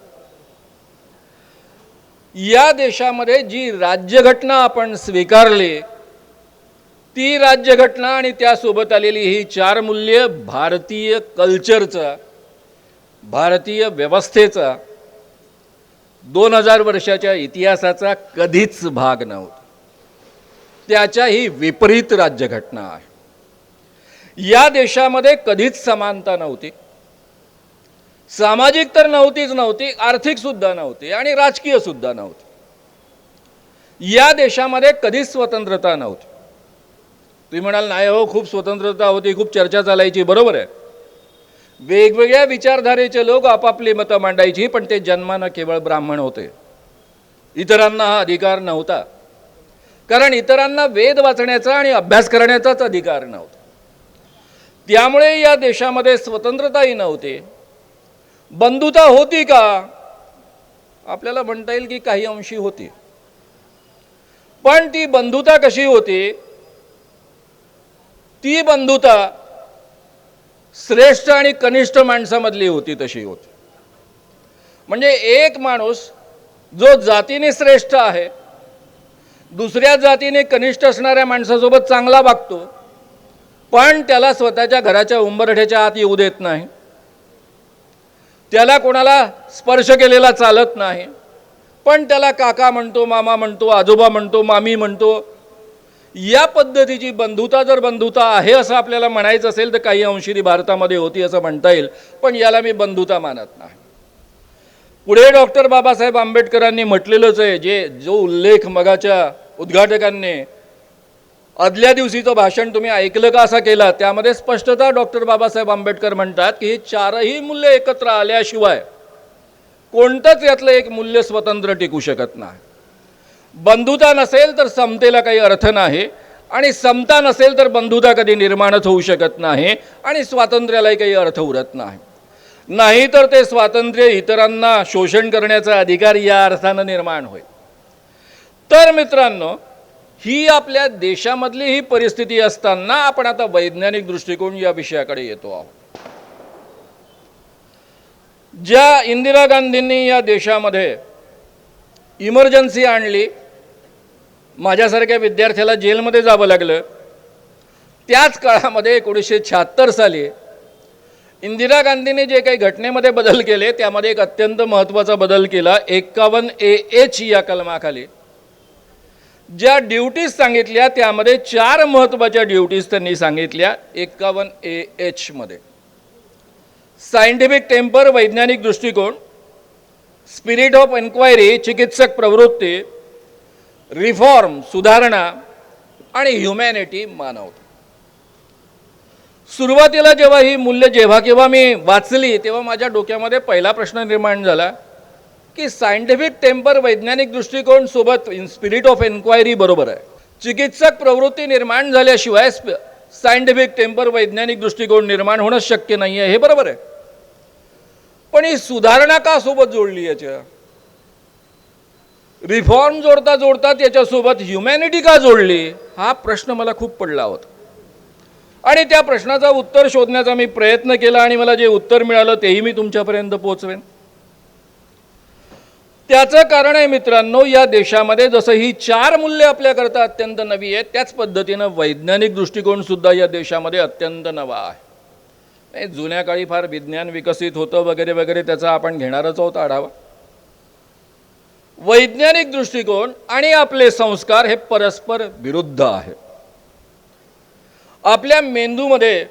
या देशामध्ये जी राज्यघटना आपण स्वीकारली, ती राज्यघटना आणि त्यासोबत आलेली ही 4 मूल्य भारतीय कल्चरचा, भारतीय व्यवस्थेचा, 2000 वर्षाच्या इतिहासाचा कधीच भाग नव्हता. त्याच्याही विपरीत राज्यघटना आहे. या देशामध्ये कधीच समानता नव्हती, सामाजिक तर नव्हती, आर्थिक सुद्धा नव्हती आणि राजकीय सुद्धा नव्हती. या देशामध्ये कधीच स्वतंत्रता नव्हती. तुम्ही म्हणाल नाही हो, खूप स्वतंत्रता होती, खूप चर्चा चालायची, बरोबर आहे. वेगवेगळ्या विचारधारेचे लोक आपापली मतं मांडायची, पण ते जन्मानं केवळ ब्राह्मण होते. इतरांना हा अधिकार नव्हता. कारण इतरांना वेद वाचण्याचा आणि अभ्यास करण्याचाच अधिकार नव्हता. त्यामुळे या देशामध्ये स्वतंत्रताही नव्हती. बंधुता होती का? आपल्याला म्हणता येईल की काही अंशी होती. पण ती बंधुता कशी होती? ती बंधुता श्रेष्ठ आणि कनिष्ठ माणसामधली होती तशी होती. म्हणजे एक माणूस जो जातीने श्रेष्ठ आहे, दुसऱ्या जातीने कनिष्ठ असणाऱ्या माणसासोबत चांगला वागतो, पण त्याला स्वतःच्या घराच्या उंबरठ्याच्या आत येऊ देत नाही, त्याला कोणाला स्पर्श केलेला चालत नाही, पण त्याला काका म्हणतो, मामा म्हणतो, आजोबा म्हणतो, मामी म्हणतो. या पद्धतीची बंधुता जर बंधुता आहे असं आपल्याला म्हणायचं असेल तर काही अंशी ती भारतामध्ये होती असं म्हणता येईल, पण याला मी बंधुता मानत नाही. पुढे डॉक्टर बाबासाहेब आंबेडकरांनी म्हटलेलंच आहे, जो उल्लेख मगाच्या उद्घाटकांनी आदल्या दिवशीचं भाषण तुम्ही ऐकलं का असा केला, त्यामध्ये स्पष्टता डॉक्टर बाबासाहेब आंबेडकर म्हणतात की ही 4ही मूल्य एकत्र आल्याशिवाय कोणतंच यातलं एक मूल्य स्वतंत्र टिकू शकत नाही. बंधुता नसेल तर समतेला काही अर्थ नाही, आणि समता नसेल तर बंधुता कधी निर्माणच होऊ शकत नाही आणि स्वातंत्र्यालाही काही अर्थ उरत नाही. नाहीतर ते स्वातंत्र्य इतरांना शोषण करण्याचा अधिकार या अर्थानं निर्माण होईल. तर मित्रांनो, ही आपल्या देशामधली ही परिस्थिती असताना आपण आता वैज्ञानिक दृष्टिकोन या विषयाकडे येतो आहोत. ज्या इंदिरा गांधींनी या देशामध्ये इमर्जन्सी आणली, माझ्यासारख्या विद्यार्थ्याला जेलमध्ये जावं लागलं, त्याच काळामध्ये 1976 साली इंदिरा गांधींनी जे काही घटनेमध्ये बदल केले त्यामध्ये एक अत्यंत महत्त्वाचा बदल केला. 51AH या कलमाखाली ज्या ड्युटीज सांगितल्या त्यामध्ये 4 महत्त्वाच्या ड्युटीज त्यांनी सांगितल्या. 51AH मध्ये सायंटिफिक टेम्पर वैज्ञानिक दृष्टिकोन, स्पिरिट ऑफ एन्क्वायरी चिकित्सक प्रवृत्ती, रिफॉर्म सुधारणा आणि ह्युमॅनिटी मानवता. सुरुवातीला जेव्हा ही मूल्य केव्हा मी वाचली तेव्हा माझ्या डोक्यामध्ये पहिला प्रश्न निर्माण झाला की सायंटिफिक टेम्पर वैज्ञानिक दृष्टिकोन सोबत स्पिरिट ऑफ एन्क्वायरी बरोबर आहे. चिकित्सक प्रवृत्ती निर्माण झाल्याशिवाय सायंटिफिक टेम्पर वैज्ञानिक दृष्टिकोन निर्माण होणं शक्य नाही आहे, हे बरोबर आहे. पण ही सुधारणा का सोबत जोडली, याच्या रिफॉर्म जोडता जोडता त्याच्यासोबत ह्युमॅनिटी का जोडली, हा प्रश्न मला खूप पडला होता. आणि त्या प्रश्नाचा उत्तर शोधण्याचा मी प्रयत्न केला आणि मला जे उत्तर मिळालं तेही मी तुमच्यापर्यंत पोहोचवेन. त्याचं कारण आहे मित्रांनो, या देशामध्ये जसं ही 4 मूल्य आपल्याकरता अत्यंत नवी आहेत, त्याच पद्धतीनं वैज्ञानिक दृष्टिकोन सुद्धा या देशामध्ये अत्यंत नवा आहे. जुन्या काळी फार विज्ञान विकसित होतं वगैरे वगैरे, त्याचा आपण घेणारच आहोत आढावा. वैज्ञानिक दृष्टिकोन आणि आपले संस्कार हे परस्पर विरुद्ध आहेत. आपल्या मेंदूमध्ये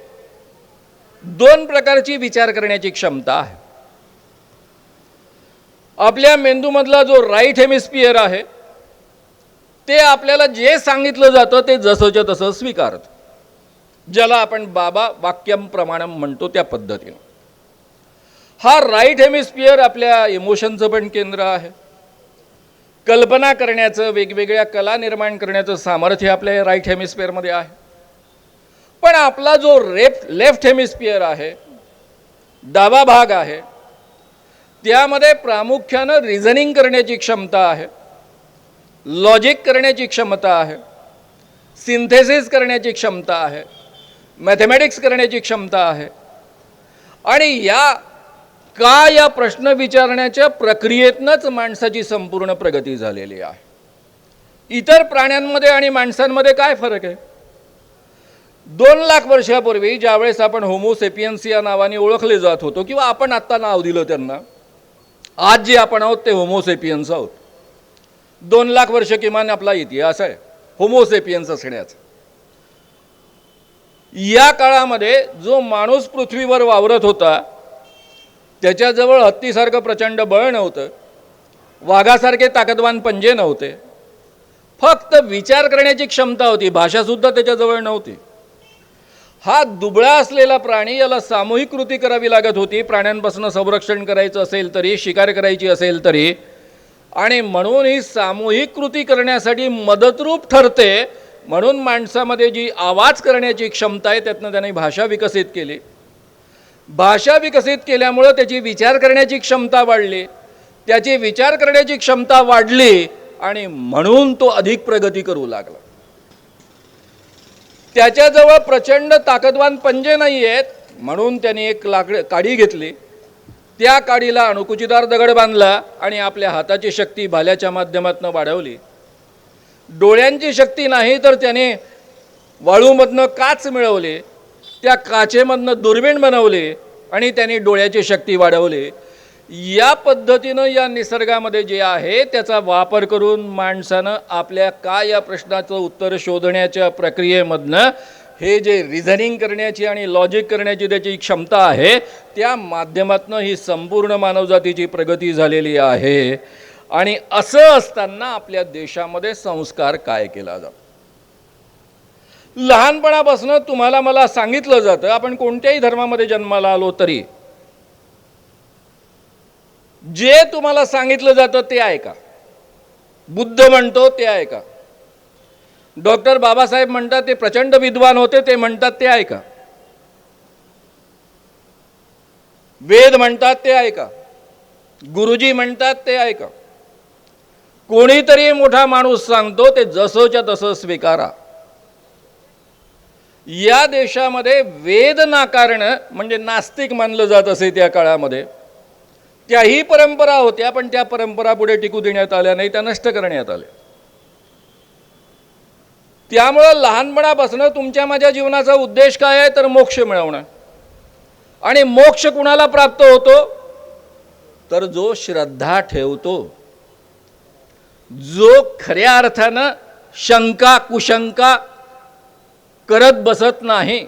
2 प्रकारची विचार करण्याची क्षमता आहे. आपल्या मेंदूमधला जो राईट हेमिस्फिअर आहे ते आपल्याला जे सांगितलं जातं ते जसंच्या तसं स्वीकारतं, ज्याला आपण बाबा वाक्यम प्रमाणम म्हणतो त्या पद्धतीनं. हा राईट हेमिस्फिअर आपल्या इमोशनचं पण केंद्र आहे. कल्पना करण्याचं, वेगवेगळ्या कला निर्माण करण्याचं सामर्थ्य आपल्या राईट हेमिस्फिअरमध्ये आहे. पण आपला जो लेफ्ट हेमिस्फिअर आहे, डावा भाग आहे, त्यामध्ये प्रामुख्यानं रिझनिंग करण्याची क्षमता आहे, लॉजिक करण्याची क्षमता आहे, सिंथेसिस करण्याची क्षमता आहे, मॅथमॅटिक्स करण्याची क्षमता आहे. आणि या प्रश्न विचारण्याच्या प्रक्रियेतनंच माणसाची संपूर्ण प्रगती झालेली आहे. इतर प्राण्यांमध्ये आणि माणसांमध्ये काय फरक आहे? 2 लाख वर्षापूर्वी ज्यावेळेस आपण होमोसेपियन्स या नावाने ओळखले जात होतो, किंवा आपण आत्ता नाव दिलं त्यांना, आज जे आपण आहोत ते होमोसेपियन्स आहोत. 2 लाख वर्ष किमान आपला इतिहास आहे होमोसेपियन्स असण्याचा. या काळामध्ये जो माणूस पृथ्वीवर वावरत होता त्याच्याजवळ हत्तीसारखं प्रचंड बळ नव्हतं, वाघासारखे ताकदवान पंजे नव्हते, फक्त विचार करण्याची क्षमता होती, भाषासुद्धा त्याच्याजवळ नव्हती. हा दुबळा असलेला प्राणी, याला सामूहिक कृती करावी लागत होती. प्राण्यांपासून संरक्षण करायचं असेल तरी, शिकार करायची असेल तरी, आणि म्हणून ही सामूहिक कृती करण्यासाठी मदतरूप ठरते. म्हणून माणसामध्ये जी आवाज करण्याची क्षमता आहे त्यातनं त्याने भाषा विकसित केली. भाषा विकसित केल्यामुळं त्याची विचार करण्याची क्षमता वाढली. त्याची विचार करण्याची क्षमता वाढली आणि म्हणून तो अधिक प्रगती करू लागला. त्याच्याजवळ प्रचंड ताकदवान पंजे नाही आहेत, म्हणून त्याने एक काडी घेतली, त्या काडीला अणुकुचीदार दगड बांधला आणि आपल्या हाताची शक्ती भाल्याच्या माध्यमातून वाढवली. डोळ्यांची शक्ती नाही तर त्याने वाळूमधनं काच मिळवले, त्या काचेमधनं दुर्बीण बनवले आणि त्याने डोळ्याची शक्ती वाढवली. या पद्धतीनं या निसर्गामध्ये जे आहे त्याचा वापर करून माणसानं आपल्या या प्रश्नाचं उत्तर शोधण्याच्या प्रक्रियेमधनं हे जे रिझनिंग करण्याची आणि लॉजिक करण्याची त्याची क्षमता आहे त्या माध्यमातून ही संपूर्ण मानवजातीची प्रगती झालेली आहे. आणि असं असताना आपल्या देशामध्ये संस्कार काय केला जातो? लहानपणापासून तुम्हाला मला सांगितलं जातं, आपण कोणत्याही धर्मामध्ये जन्माला आलो तरी जे तुम्हाला सांगितलं जातं ते ऐका. बुद्ध म्हणतो ते ऐका, डॉक्टर बाबासाहेब म्हणतात ते प्रचंड विद्वान होते, ते म्हणतात ते ऐका. वेद म्हणतात ते ऐका, गुरुजी म्हणतात ते ऐका. कोणीतरी मोठा माणूस सांगतो ते जसंच्या तसं स्वीकारा. या देशामध्ये वेद नाकारणं म्हणजे नास्तिक मानलं जात असे त्या काळामध्ये. त्याही परंपरा होत्या, पण त्या परंपरा पुढे टिकू देण्यात आल्या नाही, त्या नष्ट करण्यात आल्या. त्यामुळं लहानपणापासून तुमच्या माझ्या जीवनाचा उद्देश काय आहे तर मोक्ष मिळवणं. आणि मोक्ष कुणाला प्राप्त होतो तर जो श्रद्धा ठेवतो, जो खऱ्या अर्थानं शंका कुशंका करत बसत नाही,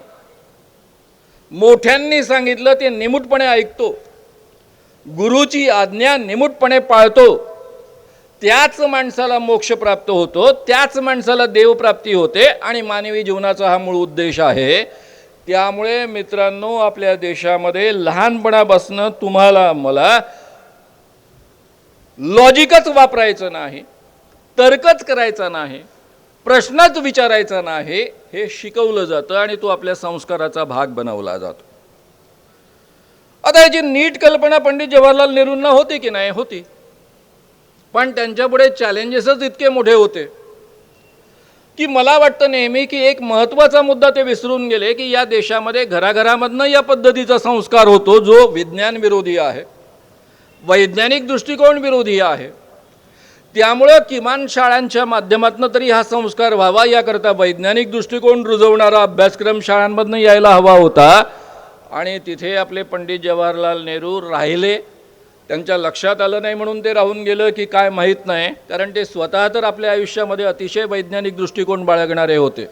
मोठ्यांनी सांगितलं ते निमूटपणे ऐकतो, गुरुची आज्ञा निमूटपणे पाळतो, त्याच माणसाला मोक्ष प्राप्त होतो, त्याच माणसाला देवप्राप्ती होते. आणि मानवी जीवनाचा हा मूळ उद्देश आहे. त्यामुळे मित्रांनो, आपल्या देशामध्ये लहानपणापासून तुम्हाला मला लॉजिकच वापरायचं नाही, तर्कच करायचा नाही, प्रश्नच विचारायचा नाही, हे शिकवलं जातं आणि तो आपल्या संस्काराचा भाग बनवला जातो. आता याची नीट कल्पना पंडित जवाहरलाल नेहरूंना होती की नाही? होती. पण त्यांच्यापुढे चॅलेंजेसच इतके मोठे होते की मला वाटतं नेहमी की एक महत्त्वाचा मुद्दा ते विसरून गेले की या देशामध्ये घराघरामधनं या पद्धतीचा संस्कार होतो जो विज्ञान विरोधी आहे, वैज्ञानिक दृष्टिकोन विरोधी आहे. त्यामुळं किमान शाळांच्या माध्यमातून तरी हा संस्कार व्हावा याकरता वैज्ञानिक दृष्टिकोन रुजवणारा अभ्यासक्रम शाळांमधनं यायला हवा होता. आणि तिथे आपले पंडित जवाहरलाल नेहरू राहिले. त्यांच्या लक्षात आलं नाही म्हणून ते राहून गेलं की काय माहीत नाही, कारण ते स्वतः तर आपल्या आयुष्यामध्ये अतिशय वैज्ञानिक दृष्टिकोन बाळगणारे होते.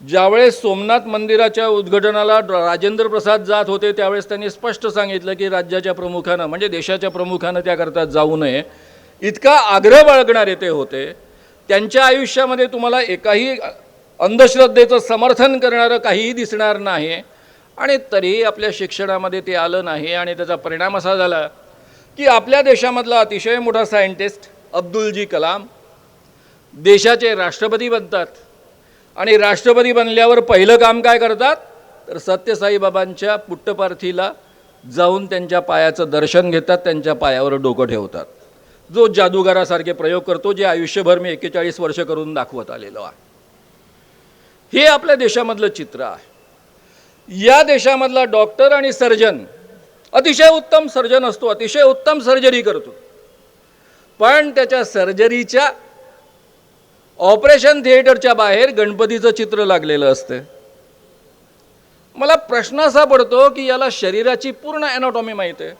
ज्यावेळेस सोमनाथ मंदिराच्या उद्घाटनाला राजेंद्र प्रसाद जात होते त्यावेळेस त्यांनी स्पष्ट सांगितलं की राज्याच्या प्रमुखानं म्हणजे देशाच्या प्रमुखानं त्याकरता जाऊ नये, इतका आग्रह बाळगणारे ते होते. त्यांच्या आयुष्यामध्ये तुम्हाला एकाही अंधश्रद्धेचं समर्थन करणारं काहीही दिसणार नाही. आणि तरीही आपल्या शिक्षणामध्ये ते आलं नाही. आणि त्याचा परिणाम असा झाला की आपल्या देशामधला अतिशय मोठा सायंटिस्ट अब्दुलजी कलाम देशाचे राष्ट्रपती बनतात. आणि राष्ट्रपती बनल्यावर पहिलं काम काय करतात तर सत्यसाईबाबांच्या पुट्टपार्थीला जाऊन त्यांच्या पायाचं दर्शन घेतात, त्यांच्या पायावर डोकं ठेवतात. जो जादूगारासारखे प्रयोग करतो जे आयुष्यभर मी 41 वर्ष करून दाखवत आलेलो आहे. हे आपल्या देशामधलं चित्र आहे. या देशामधला डॉक्टर आणि सर्जन अतिशय उत्तम सर्जन असतो, अतिशय उत्तम सर्जरी करतो, पण त्याच्या सर्जरीच्या ऑपरेशन थिएटरच्या बाहेर गणपतीचं चित्र लागलेलं असते. मला प्रश्न असा पडतो की याला शरीराची पूर्ण ॲनाटॉमी माहीत आहे,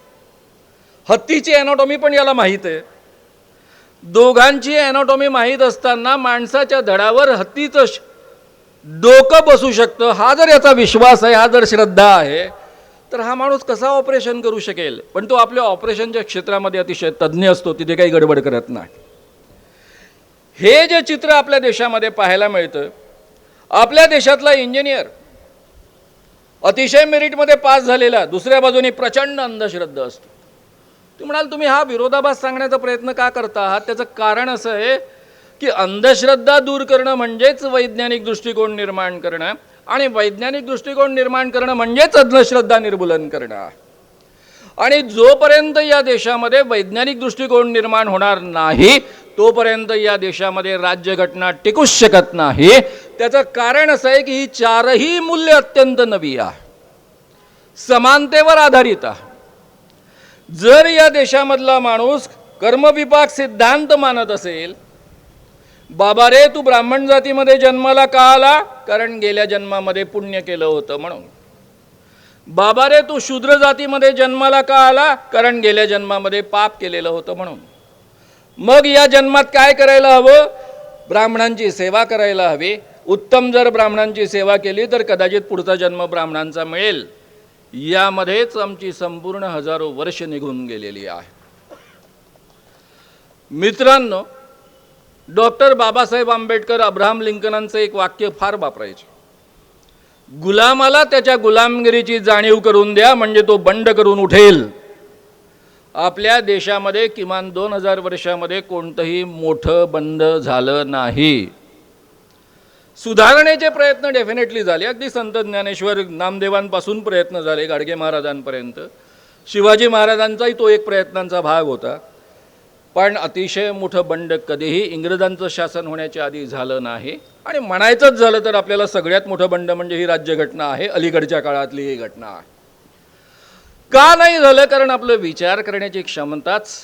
हत्तीची ॲनाटॉमी पण याला माहीत आहे. दोघांची ॲनाटॉमी माहीत असताना माणसाच्या धडावर हत्तीचं डोकं बसू शकतं, हा जर याचा विश्वास आहे, हा जर श्रद्धा आहे, तर हा माणूस कसा ऑपरेशन करू शकेल? पण तो आपल्या ऑपरेशनच्या क्षेत्रामध्ये अतिशय तज्ज्ञ असतो, तिथे काही गडबड करत नाही. हे जे चित्र आपल्या देशामध्ये पाहायला मिळतं, आपल्या देशातला इंजिनियर अतिशय मेरिटमध्ये पास झालेला दुसऱ्या बाजूने प्रचंड अंधश्रद्धा असतो. तुम्ही म्हणाल तुम्ही हा विरोधाभास सांगण्याचा प्रयत्न का करता आहात? त्याचं कारण असं आहे की अंधश्रद्धा दूर करणं म्हणजेच वैज्ञानिक दृष्टिकोन निर्माण करणं, आणि वैज्ञानिक दृष्टिकोन निर्माण करणं म्हणजेच अंधश्रद्धा निर्मूलन करणं. आणि जोपर्यंत या देशामध्ये वैज्ञानिक दृष्टिकोन निर्माण होणार नाही तोपर्यंत या देशामध्ये राज्यघटना टिकूच शकत नाही. त्याचं कारण असं आहे की ही चारही मूल्य अत्यंत नवी आहे, समानतेवर आधारित आहे. जर या देशामधला माणूस कर्मविपाक सिद्धांत मानत असेल, बाबा रे तू ब्राह्मण जातीमध्ये जन्माला का आला? कारण गेल्या जन्मामध्ये पुण्य केलं होतं म्हणून. बाबा रे तू शूद्र जातीमध्ये जन्माला का आला? कारण गेल्या जन्मामध्ये पाप केलेलं होतं म्हणून. मग या जन्मात काय करायला हवं? ब्राह्मणांची सेवा करायला हवी. उत्तम जर ब्राह्मणांची सेवा केली तर कदाचित पुढचा जन्म ब्राह्मणांचा मिळेल. यामध्येच आमची संपूर्ण हजारो वर्ष निघून गेलेली आहे. मित्रांनो, डॉक्टर बाबासाहेब आंबेडकर अब्राहम लिंकनांचं एक वाक्य फार वापरायचे, गुलामाला त्याच्या गुलामगिरीची जाणीव करून द्या म्हणजे तो बंड करून उठेल. आपल्या देशामध्ये किमान 2000 वर्षामध्ये कोणतंही मोठं बंड झालं नाही. सुधारणेचे प्रयत्न डेफिनेटली झाले. अगदी संत ज्ञानेश्वर नामदेवांपासून प्रयत्न झाले गाडगे महाराजांपर्यंत. शिवाजी महाराजांचाही तो एक प्रयत्नांचा भाग होता. पण अतिशय मोठं बंड कधीही इंग्रजांचं शासन होण्याच्या आधी झालं नाही. आणि म्हणायचंच झालं तर आपल्याला सगळ्यात मोठं बंड म्हणजे ही राज्यघटना आहे, अलीकडच्या काळातली ही घटना आहे. का नाही झालं? कारण आपलं विचार करण्याची क्षमताच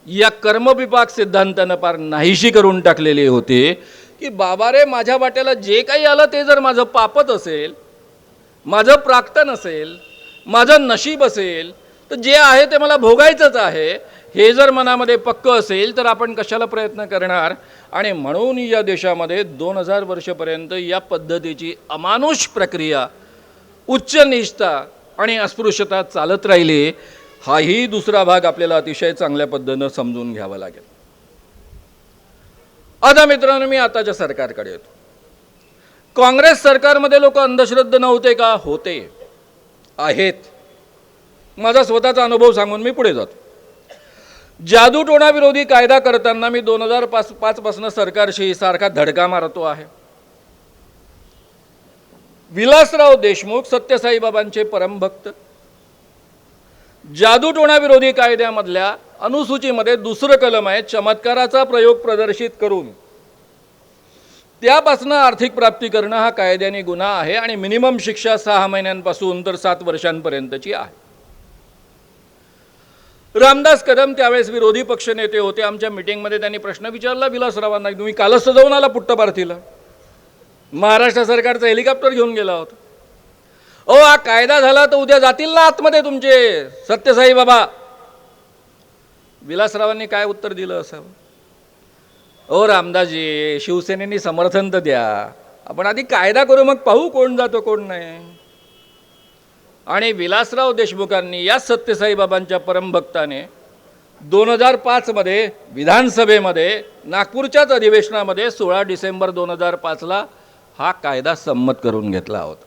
या कर्मविपाक सिद्धांतानं पार नाहीशी करून टाकलेली होती. की बाबा रे, माझ्या वाट्याला जे काही आलं ते जर माझं पापच असेल, माझं प्राक्तन असेल, माझं नशीब असेल, तर जे आहे ते मला भोगायचंच आहे, हे जर मनामध्ये पक्क असेल तर आपण कशाला प्रयत्न करणार. आणि म्हणून या देशामध्ये 2000 वर्षपर्यंत या पद्धतीची अमानुष प्रक्रिया, उच्च नीचता आणि अस्पृश्यता चालत राहिली. हाही दुसरा भाग आपल्याला अतिशय चांगल्या पद्धतीनं समजून घ्यावा लागेल. आता मित्रांनो, मी आताच्या सरकारकडे येतो. काँग्रेस सरकारमध्ये लोक अंधश्रद्ध नव्हते का? होते, आहेत. माझा स्वतःचा अनुभव सांगून मी पुढे जातो. जादूटोणा विरोधी कायदा करताना मी 2005 पासून सरकारशी सारखा धडका मारतो आहे. विलासराव देशमुख सत्यसाईबाबांचे परमभक्त, जादूटोणा विरोधी कायद्यामधल्या अनुसूचीमध्ये दुसरं कलम आहे, चमत्काराचा प्रयोग प्रदर्शित करून त्यापासून आर्थिक प्राप्ती करणं हा कायद्याने गुन्हा आहे आणि मिनिमम शिक्षा 6 महिन्यांपासून तर 7 वर्षांपर्यंतची आहे. रामदास कदम त्यावेळेस विरोधी पक्ष नेते होते. आमच्या मीटिंगमध्ये त्यांनी प्रश्न विचारला विलासरावांना, तुम्ही कालच जाऊन आला पुट्टपार्थीला, महाराष्ट्र सरकारचं हेलिकॉप्टर घेऊन गेला होता. हा कायदा झाला तर उद्या जातील ना आतमध्ये तुमचे सत्यसाई बाबा. विलासरावांनी काय उत्तर दिलं असावं? रामदासजी, शिवसेनेनी समर्थन तर द्या, आपण आधी कायदा करू, मग पाहू कोण जातो कोण नाही. आणि विलासराव देशमुखांनी या सत्यसाई बाबांच्या परमभक्ताने 2005 मध्ये विधानसभेमध्ये नागपूरच्याच अधिवेशनामध्ये 16 डिसेंबर 2005ला हा कायदा संमत करून घेतला होता.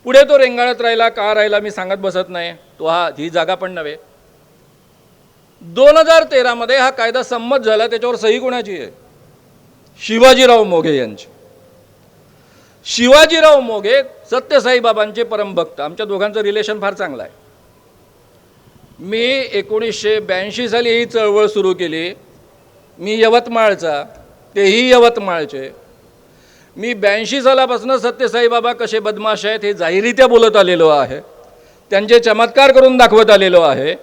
पुढे तो रेंगाळत राहिला. का राहिला मी सांगत बसत नाही, ही जागा पण नव्हे. 2013 मध्ये हा कायदा संमत झाला. त्याच्यावर सही कोणाची आहे? शिवाजीराव मोघे यांची. शिवाजीराव मोघे सत्यसाई बाबांचे परमभक्त. आमच्या दोघांचं रिलेशन फार चांगलं आहे. मी 1982 साली ही चळवळ सुरू केली. मी यवतमाळचा, तेही यवतमाळचे. मी 82 सालापासून सत्यसाई बाबा कसे बदमाश आहेत हे जाहीररित्या बोलत आलेलो आहे, त्यांचे चमत्कार करून दाखवत आलेलो आहे.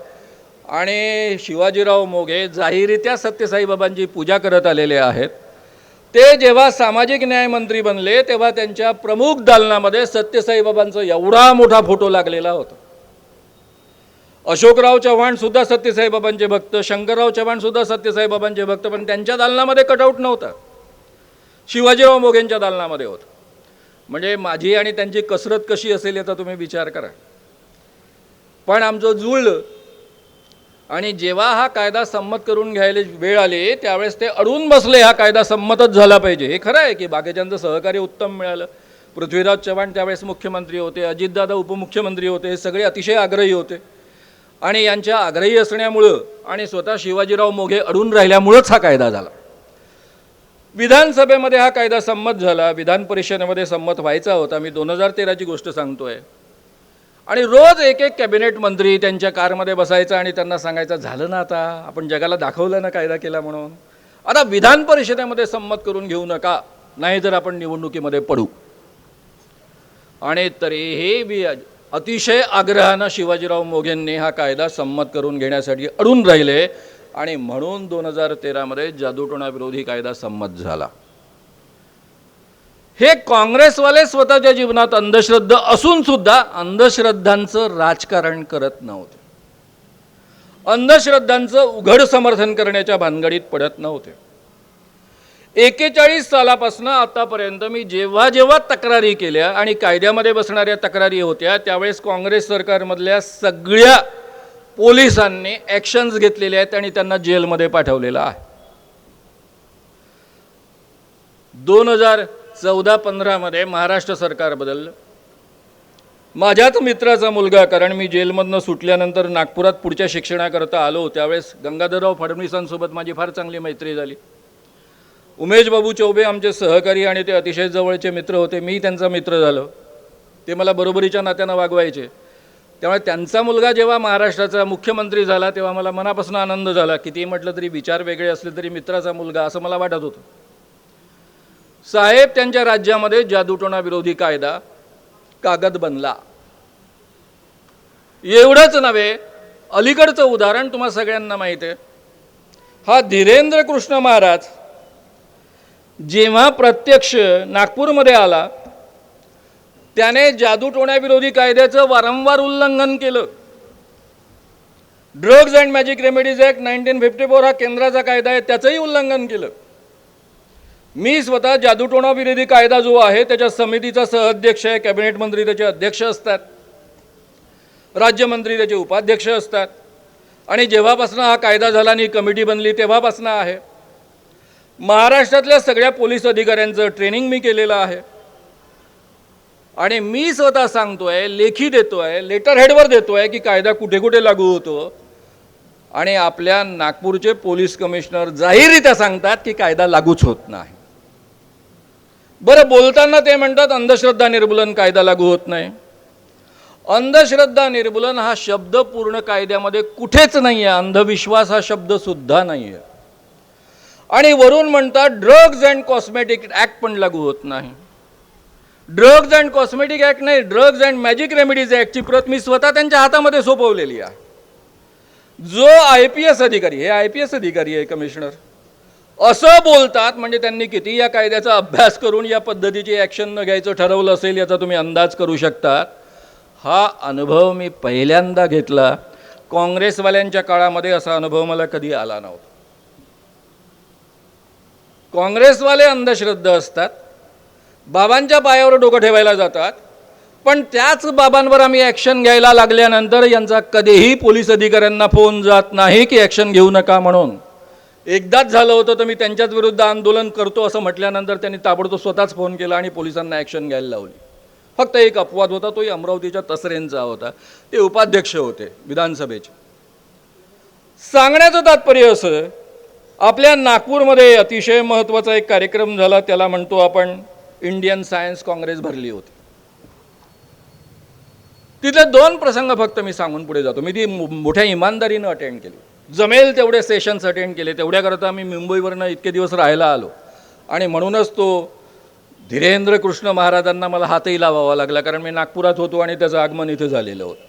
आणि शिवाजीराव मोघे जाहीररित्या सत्यसाई बाबांची पूजा करत आलेले आहेत. ते जेव्हा सामाजिक न्याय मंत्री बनले तेव्हा त्यांच्या प्रमुख दालनामध्ये सत्यसाई बाबांचा एवढा मोठा फोटो लागलेला होता. अशोकराव चव्हाण सुद्धा सत्यसाई बाबांचे भक्त, शंकरराव चव्हाण सुद्धा सत्यसाई बाबांचे भक्त, पण त्यांच्या दालनामध्ये कटआउट नव्हता. शिवाजीराव मोघेंच्या दालनामध्ये होतं. म्हणजे माझी आणि त्यांची कसरत कशी असेल याचा तुम्ही विचार करा. पण आमचं जुळलं. आणि जेव्हा हा कायदा संमत करून घ्यायला वेळ आली त्यावेळेस ते अडून बसले, हा कायदा संमतच झाला पाहिजे. हे खरं आहे की बाकीच्यांचं सहकार्य उत्तम मिळालं. पृथ्वीराज चव्हाण त्यावेळेस मुख्यमंत्री होते, अजितदादा उपमुख्यमंत्री होते, हे सगळे अतिशय आग्रही होते. आणि यांच्या आग्रही असण्यामुळं आणि स्वतः शिवाजीराव मोघे अडून राहिल्यामुळंच हा कायदा झाला. विधानसभेमध्ये हा कायदा संमत झाला. विधान परिषदेमध्ये संमत व्हायचा होता. मी 2013ची गोष्ट सांगतोय. आणि रोज एक कॅबिनेट मंत्री त्यांच्या कारमध्ये बसायचा आणि त्यांना सांगायचं, झालं ना आता, आपण जगाला दाखवलं ना कायदा केला म्हणून, आता विधान परिषदेमध्ये संमत करून घेऊ नका, नाही तर आपण निवडणुकीमध्ये पडू. आणि तरीही अतिशय आग्रहानं शिवाजीराव मोघेंनी हा कायदा संमत करून घेण्यासाठी अडून राहिले. आणि म्हणून 2013 मध्ये जादूटोणा विरोधी कायदा संमत झाला. हे काँग्रेसवाले स्वतःच्या जीवनात अंधश्रद्धा असून सुद्धा अंधश्रद्धांचं राजकारण करत नव्हते, अंधश्रद्धांचं उघड समर्थन करण्याच्या भानगडीत पडत नव्हते. 41 सालापासून आतापर्यंत मी जेव्हा जेव्हा तक्रारी केल्या आणि कायद्यामध्ये बसणाऱ्या तक्रारी होत्या त्यावेळेस काँग्रेस सरकारमधल्या सगळ्या पोलिसांनी ॲक्शन्स घेतलेल्या आहेत आणि त्यांना जेलमध्ये पाठवलेलं आहे. 2014-15 मध्ये महाराष्ट्र सरकार बदललं. माझ्याच मित्राचा मुलगा, कारण मी जेलमधनं सुटल्यानंतर नागपुरात पुढच्या शिक्षणाकरता आलो, त्यावेळेस गंगाधरराव फडणवीसांसोबत माझी फार चांगली मैत्री झाली. उमेश बाबू चौबे आमचे सहकारी आणि ते अतिशय जवळचे मित्र होते. मी त्यांचा मित्र झालो. ते मला बरोबरीच्या नात्यानं वागवायचे. त्यामुळे त्यांचा मुलगा जेव्हा महाराष्ट्राचा मुख्यमंत्री झाला तेव्हा मला मनापासून आनंद झाला. कितीही म्हटलं तरी विचार वेगळे असले तरी मित्राचा मुलगा असं मला वाटत होतं. साहेब त्यांच्या राज्यामध्ये जादूटोणा विरोधी कायदा कागद बनला. एवढंच नव्हे, अलीकडचं उदाहरण तुम्हा सगळ्यांना माहिती आहे. हा धीरेंद्र कृष्ण महाराज जेव्हा प्रत्यक्ष नागपूरमध्ये आला त्याने जादूटोण्याविरोधी कायद्याचं वारंवार उल्लंघन केलं. Drugs and magic remedies act 1954 हा केंद्राचा कायदा आहे, त्याचंही उल्लंघन केलं. मी स्वतः जादूटोणा विरोधी कायदा जो आहे त्याच्या समितीचा सहअध्यक्ष आहे. कॅबिनेट मंत्री त्याचे अध्यक्ष असतात, राज्यमंत्री त्याचे उपाध्यक्ष असतात. आणि जेव्हापासून हा कायदा झाला आणि कमिटी बनली तेव्हापासून आहे. महाराष्ट्रातल्या सगळ्या पोलीस अधिकाऱ्यांचं ट्रेनिंग मी केलेलं आहे. आणि मी स्वतः सांगतोय, लेखी देतोय, लेटर हेडवर देतोय की कायदा कुठे कुठे लागू होतो. आणि आपल्या नागपूरचे पोलीस कमिशनर जाहीररित्या सांगतात की कायदा लागूच होत नाही. बरं, बोलताना ते म्हणतात अंधश्रद्धा निर्मूलन कायदा लागू होत नाही. अंधश्रद्धा निर्मूलन हा शब्द पूर्ण कायद्यामध्ये कुठेच नाही आहे. अंधविश्वास हा शब्द सुद्धा नाही आहे. आणि वरून म्हणतात ड्रग्ज अँड कॉस्मेटिक ॲक्ट पण लागू होत नाही. ड्रग्ज अँड कॉस्मेटिक ॲक्ट नाही, ड्रग्ज अँड मॅजिक रेमेडीज ॲक्टची प्रत मी स्वतः त्यांच्या हातामध्ये सोपवलेली आहे. जो IPS अधिकारी, हे IPS अधिकारी आहे कमिशनर, असं बोलतात म्हणजे त्यांनी किती या कायद्याचा अभ्यास करून या पद्धतीची ॲक्शन न घ्यायचं ठरवलं असेल याचा तुम्ही अंदाज करू शकता. हा अनुभव मी पहिल्यांदा घेतला. काँग्रेसवाल्यांच्या काळामध्ये असा अनुभव मला कधी आला नव्हता. काँग्रेसवाले अंधश्रद्धा असतात, बाबांच्या पायावर डोकं ठेवायला जातात, पण त्याच बाबांवर आम्ही ॲक्शन घ्यायला लागल्यानंतर यांचा कधीही पोलीस अधिकाऱ्यांना फोन जात नाही की ॲक्शन घेऊ नका म्हणून. एकदाच झालं होतं तर मी त्यांच्याच विरुद्ध आंदोलन करतो असं म्हटल्यानंतर त्यांनी ताबडतोब स्वतःच फोन केला आणि पोलिसांना ॲक्शन घ्यायला लावली. फक्त एक अपवाद होता, तोही अमरावतीच्या तसरेंचा होता. ते उपाध्यक्ष होते विधानसभेचे. सांगण्याचं तात्पर्य असं, आपल्या नागपूरमध्ये अतिशय महत्त्वाचा एक कार्यक्रम झाला, त्याला म्हणतो आपण इंडियन सायन्स काँग्रेस भरली होती. तिथले 2 प्रसंग फक्त मी सांगून पुढे जातो. मी ती मोठ्या इमानदारीनं अटेंड केली. जमेल तेवढे सेशन्स अटेंड केले. तेवढ्याकरता मी मुंबईवरनं इतके दिवस राहायला आलो. आणि म्हणूनच तो धीरेंद्र कृष्ण महाराजांना मला हातही लावावा लागला, कारण मी नागपुरात होतो आणि त्याचं आगमन इथे झालेलं होतं.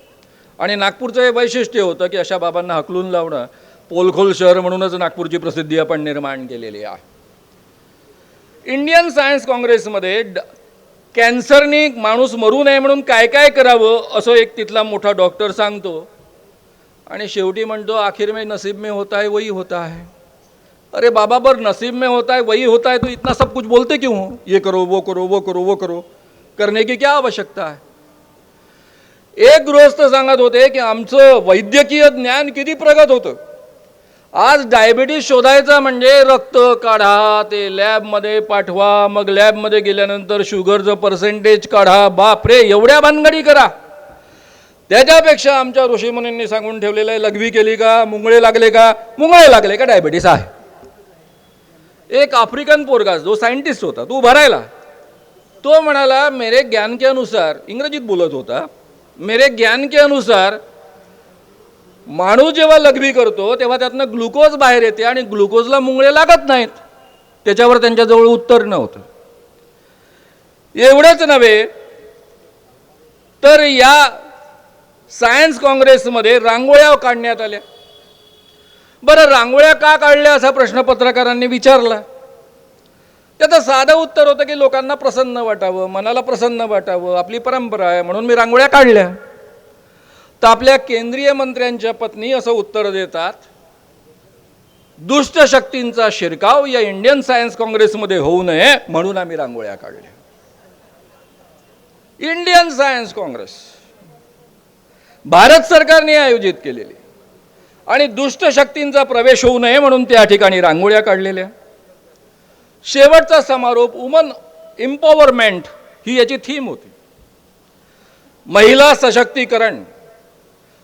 आणि नागपूरचं हे वैशिष्ट्य होतं की अशा बाबांना हकलून लावणं, पोलखोल शहर म्हणूनच नागपूरची प्रसिद्धी आपण निर्माण केलेली आहे. इंडियन सायन्स काँग्रेसमध्ये कॅन्सरनी माणूस मरू नये म्हणून काय काय करावं असं एक तिथला मोठा डॉक्टर सांगतो. आणि शेवटी म्हणतो आखिर में नसीब में होता है वही होता है. अरे बाबा, बर नसीब में होता है वही होता है तो इतना सब कुछ बोलते क्यों हो? ये करो वो करो वो करो वो करो, करने की क्या आवश्यकता है? एक गृहस्थ सांगत होते की आमचं वैद्यकीय ज्ञान किती प्रगत होतं. आज डायबिटीज शोधायचा म्हणजे रक्त काढा, ते लॅबमध्ये पाठवा, मग लॅबमध्ये गेल्यानंतर शुगरचं पर्सेंटेज काढा. बापरे, एवढ्या भानगडी करा. त्याच्यापेक्षा आमच्या ऋषीमुनींनी सांगून ठेवलेलं आहे, लघवी केली का, मुंगळे लागले का, मुंगळे लागले का डायबिटीस आहे. एक आफ्रिकन पोरगा जो सायंटिस्ट होता, तो भरायला, तो म्हणाला मेरे ज्ञान के अनुसार, इंग्रजीत बोलत होता, मेरे ज्ञान के अनुसार माणूस जेव्हा लघवी करतो तेव्हा त्यातनं ग्लुकोज बाहेर येते आणि ग्लुकोजला मुंगळे लागत नाहीत. त्याच्यावर त्यांच्याजवळ उत्तर नव्हतं. एवढंच नव्हे तर या सायन्स काँग्रेसमध्ये रांगोळ्या काढण्यात आल्या. बरं, रांगोळ्या का काढल्या असा प्रश्न पत्रकारांनी विचारला. त्याचं साधं उत्तर होतं की लोकांना प्रसन्न वाटावं, मनाला प्रसन्न वाटावं, आपली परंपरा आहे म्हणून मी रांगोळ्या काढल्या. तर आपल्या केंद्रीय मंत्र्यांच्या पत्नी असं उत्तर देतात, दुष्ट शक्तींचा शिरकाव या इंडियन सायन्स काँग्रेसमध्ये होऊ नये म्हणून आम्ही रांगोळ्या काढल्या. इंडियन सायन्स काँग्रेस भारत सरकारने आयोजित केलेली आणि दुष्ट शक्तींचा प्रवेश होऊ नये म्हणून त्या ठिकाणी रांगोळ्या काढलेल्या. शेवटचा समारोप वुमन एम्पॉवरमेंट ही याची थीम होती. महिला सशक्तीकरण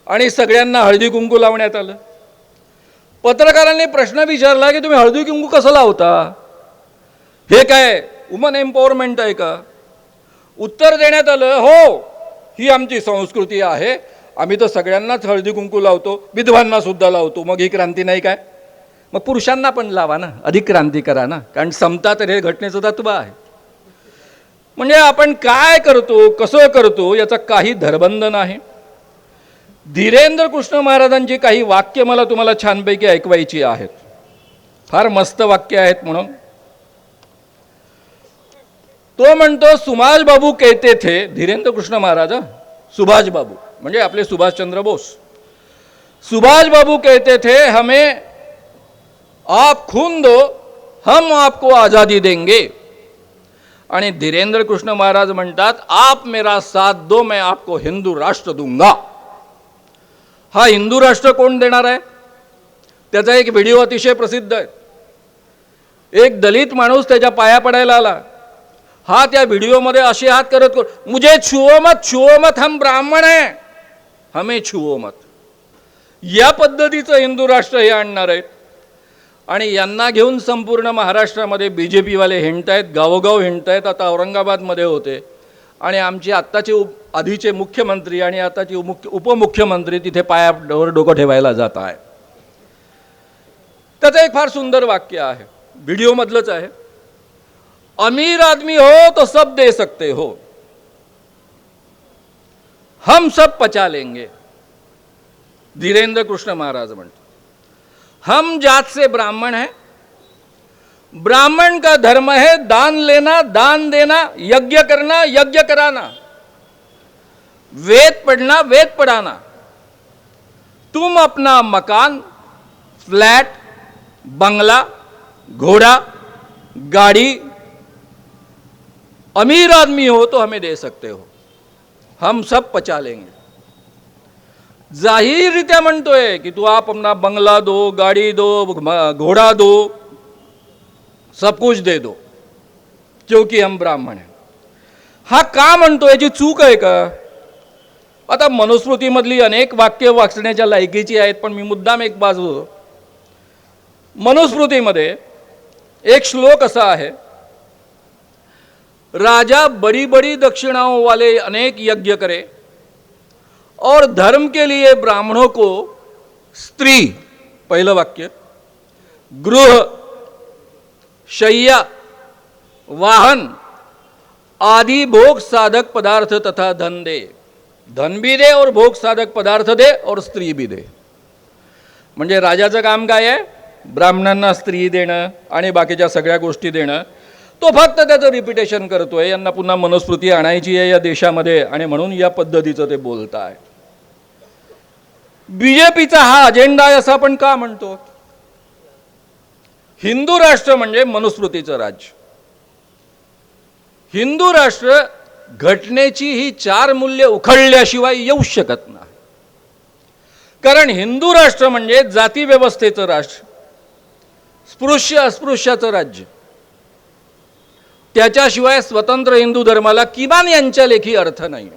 आणि सगळ्यांना हळदी कुंकू लावण्यात आलं. पत्रकारांनी प्रश्न विचारला की तुम्ही हळदी कुंकू कसं लावता. हे काय वुमन एम्पॉवरमेंट आहे का? उत्तर देण्यात आलं, हो ही आमची संस्कृती आहे, आम्ही तर सगळ्यांनाच हळदी कुंकू लावतो, विधवांना सुद्धा लावतो. मग ही क्रांती नाही काय? मग पुरुषांना पण लावा ना, अधिक क्रांती करा ना, कारण समता तर हे घटनेचं तत्व आहे. म्हणजे आपण काय करतो, कसं करतो याचा काही धरबंध नाही. धीरेंद्र कृष्ण महाराजांची काही वाक्य मला तुम्हाला छानपैकी ऐकवायची आहेत. फार मस्त वाक्य आहेत. म्हणून तो म्हणतो, सुभाष बाबू कहते थे, धीरेंद्र कृष्ण महाराज, सुभाष बाबू म्हणजे आपले सुभाषचंद्र बोस. सुभाष बाबू कहते थे, हमें आप खून दो, हम आपको आजादी देंगे. आणि धीरेंद्र कृष्ण महाराज म्हणतात, आप मेरा साथ दो, मैं आपको हिंदू राष्ट्र दूंगा. हा हिंदू राष्ट्र कोण देणार आहे? त्याचा एक व्हिडिओ अतिशय प्रसिद्ध आहे. एक दलित माणूस त्याच्या पाया पडायला आला. हा त्या व्हिडिओमध्ये असे हात करत, मुझे छुओ मत, हम ब्राह्मण हैं, हमें छुओ मत. या पद्धतीचं हिंदू राष्ट्र हे आणणार आहेत. आणि यांना घेऊन संपूर्ण महाराष्ट्रामध्ये BJP वाले हिंडतायत, गावोगाव हिंडतायत. आता औरंगाबादमध्ये होते आणि आमचे आत्ताचे आधीचे मुख्यमंत्री आणि आताचे उपमुख्यमंत्री तिथे पायावर डोकं ठेवायला जात आहे. त्याचं एक फार सुंदर वाक्य आहे, व्हिडिओमधलंच आहे. अमीर आदमी हो तो सब दे सकते हो, हम सब पचा लेंगे. धीरेंद्र कृष्ण महाराज म्हणते, हम जात से ब्राह्मण हैं, ब्राह्मण का धर्म है दान लेना, दान देना, यज्ञ करना, यज्ञ कराना, वेद पढ़ना, वेद पढ़ाना. तुम अपना मकान, फ्लैट, बंगला, घोड़ा, गाड़ी, अमीर आदमी हो तो हमें दे सकते हो, हम सब पचा लेंगे. जाहीररित्या म्हणतोय की तू आप अपना बंगला दो, गाड़ी दो, घोड़ा दो, सब कुछ दे दो, क्योंकि हम ब्राह्मण हैं. हा का म्हणतो, याची चूक आहे का? आता मनुस्मृतीमधली अनेक वाक्य वाचण्याच्या लायकीची आहेत, पण मी मुद्दाम एक बाजू. मनुस्मृतीमध्ये एक श्लोक असा आहे, राजा बड़ी बड़ी दक्षिणाओं वाले अनेक यज्ञ करे और धर्म के लिए ब्राह्मणों को स्त्री, पहिलं वाक्य, गृह, शय्या, वाहन आदि भोग साधक पदार्थ तथा धन दे. धन भी दे और भोग साधक पदार्थ दे और स्त्री भी दे. म्हणजे राजाचं काम काय आहे? ब्राह्मणांना स्त्री देणं आणि बाकीच्या सगळ्या गोष्टी देणं. तो फक्त त्याचं रिपिटेशन करतोय. यांना पुन्हा मनुस्मृती आणायची आहे या देशामध्ये आणि म्हणून या पद्धतीचं ते बोलत आहे. BJPचा हा अजेंडा आहे असं आपण का म्हणतो? हिंदू राष्ट्र म्हणजे मनुस्मृतीचं राज्य. हिंदू राष्ट्र घटनेची ही 4 मूल्य उखडल्याशिवाय येऊ शकत नाही. कारण हिंदू राष्ट्र म्हणजे जाती व्यवस्थेचं राष्ट्र, स्पृश्य अस्पृश्याचं राज्य. त्याच्याशिवाय स्वतंत्र हिंदू धर्माला किमान यांच्या लेखी अर्थ नाही.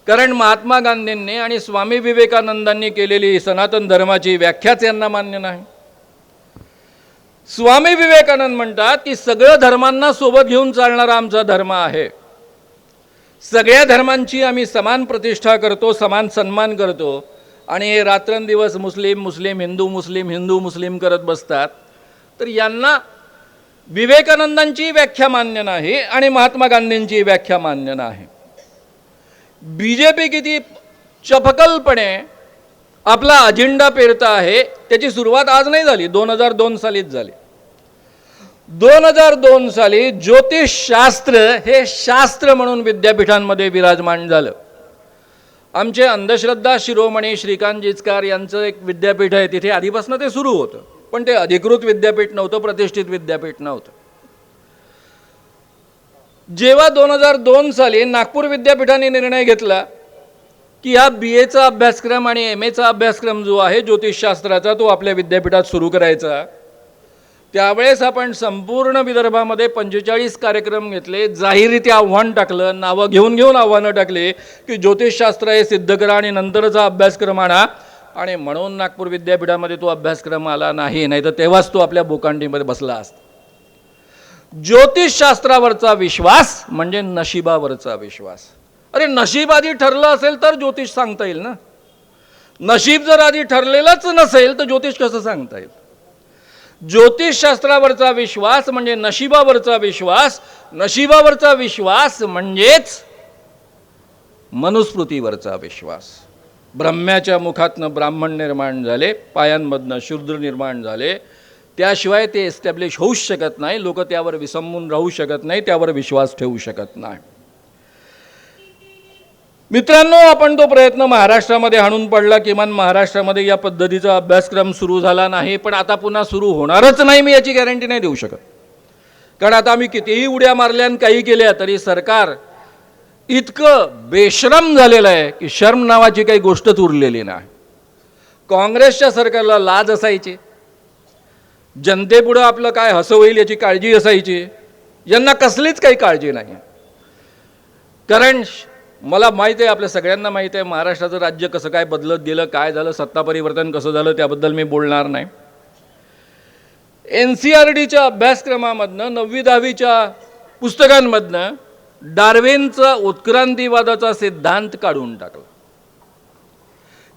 कारण महात्मा गांधींनी आणि स्वामी विवेकानंदांनी केलेली सनातन धर्माची व्याख्याच यांना मान्य नाही. स्वामी विवेकानंद म्हणतात की सगळ्या धर्मांना सोबत घेऊन चालणारा आमचा धर्म आहे. सगळ्या धर्मांची आम्ही समान प्रतिष्ठा करतो, समान सन्मान करतो. आणि हे रात्रंदिवस मुस्लिम मुस्लिम हिंदू मुस्लिम हिंदू मुस्लिम करत बसतात. तर यांना विवेकानंदांची व्याख्या मान्य नाही आणि महात्मा गांधींची व्याख्या मान्य नाही. BJP किती चपकलपणे आपला अजेंडा पेरता आहे. त्याची सुरुवात आज नाही झाली, 2002 सालीच झाली. 2002 साली ज्योतिषशास्त्र हे शास्त्र म्हणून विद्यापीठांमध्ये विराजमान झालं. आमचे अंधश्रद्धा शिरोमणी श्रीकांत जिचकार यांचं एक विद्यापीठ आहे, तिथे आधीपासून ते सुरू होतं, पण ते अधिकृत विद्यापीठ नव्हतं, प्रतिष्ठित विद्यापीठ नव्हतं. जेव्हा 2002 साली नागपूर विद्यापीठाने निर्णय घेतला की हा BAचा अभ्यासक्रम आणि MAचा अभ्यासक्रम जो आहे ज्योतिषशास्त्राचा तो आपल्या विद्यापीठात सुरू करायचा, त्यावेळेस आपण संपूर्ण विदर्भामध्ये 45 कार्यक्रम घेतले. जाहीररित्या आव्हान टाकलं, नावं घेऊन घेऊन आव्हानं टाकले की ज्योतिषशास्त्र हे सिद्ध करा आणि नंतरचा अभ्यासक्रम आणा. आणि म्हणून नागपूर विद्यापीठामध्ये तो अभ्यासक्रम आला नाही, नाही तर तेव्हाच तो आपल्या बोकांडीमध्ये बसला असता. ज्योतिषशास्त्रावरचा विश्वास म्हणजे नशिबावरचा विश्वास. अरे नशीब आधी ठरलं असेल तर ज्योतिष सांगता येईल ना. नशीब जर आधी ठरलेलंच नसेल तर ज्योतिष कसं सांगता येईल. ज्योतिषशास्त्रावरचा विश्वास म्हणजे नशिबावरचा विश्वास. नशिबावरचा विश्वास म्हणजेच मनुस्मृतीवरचा विश्वास. ब्रह्म्याच्या मुखातनं ब्राह्मण निर्माण झाले, पायांमधनं शूद्र निर्माण झाले, त्याशिवाय ते एस्टॅब्लिश होऊच शकत नाही. लोक त्यावर विसंबून राहू शकत नाही, त्यावर विश्वास ठेवू शकत नाही. मित्रांनो, आपण तो प्रयत्न महाराष्ट्रामध्ये आणून पडला. किमान महाराष्ट्रामध्ये या पद्धतीचा अभ्यासक्रम सुरू झाला नाही, पण आता पुन्हा सुरू होणारच नाही मी याची गॅरंटी नाही देऊ शकत. कारण आता आम्ही कितीही उड्या मारल्या आणि काही केल्या तरी सरकार इतकं बेशरम झालेलं आहे की शर्म नावाची काही गोष्टच उरलेली नाही. काँग्रेसच्या सरकारला लाज असायची, जनतेपुढं आपलं काय हसं होईल याची काळजी असायची. यांना कसलीच काही काळजी नाही. कारण मला माहीत आहे, आपल्या सगळ्यांना माहीत आहे महाराष्ट्राचं राज्य कसं काय बदलत गेलं, काय झालं, सत्ता परिवर्तन कसं झालं, त्याबद्दल मी बोलणार नाही. NCERTच्या अभ्यासक्रमामधनं 9वी-10वीच्या पुस्तकांमधनं डार्विनचा उत्क्रांतीवादाचा सिद्धांत काढून टाकला.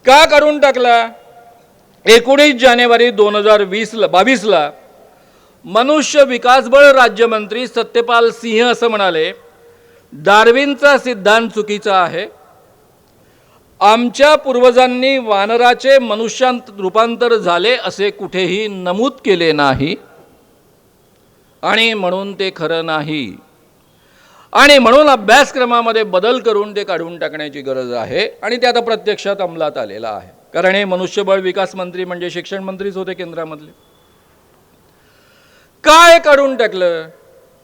का काढून टाकला? 19 जानेवारी 2022ला मनुष्य विकासबळ राज्यमंत्री सत्यपाल सिंह असं म्हणाले, डार्विनचा सिद्धांत चुकीचा आहे. आमच्या पूर्वजांनी वानराचे मनुष्यात रूपांतर झाले असे कुठेही नमूद केले नाही आणि म्हणून ते खरं नाही. आणि म्हणून अभ्यासक्रमामध्ये बदल करून ते काढून टाकण्याची गरज आहे. आणि ते आता प्रत्यक्षात अंमलात आलेलं आहे. कारण हे मनुष्यबळ विकास मंत्री म्हणजे शिक्षण मंत्रीच होते केंद्रामधले. काय काढून टाकलं?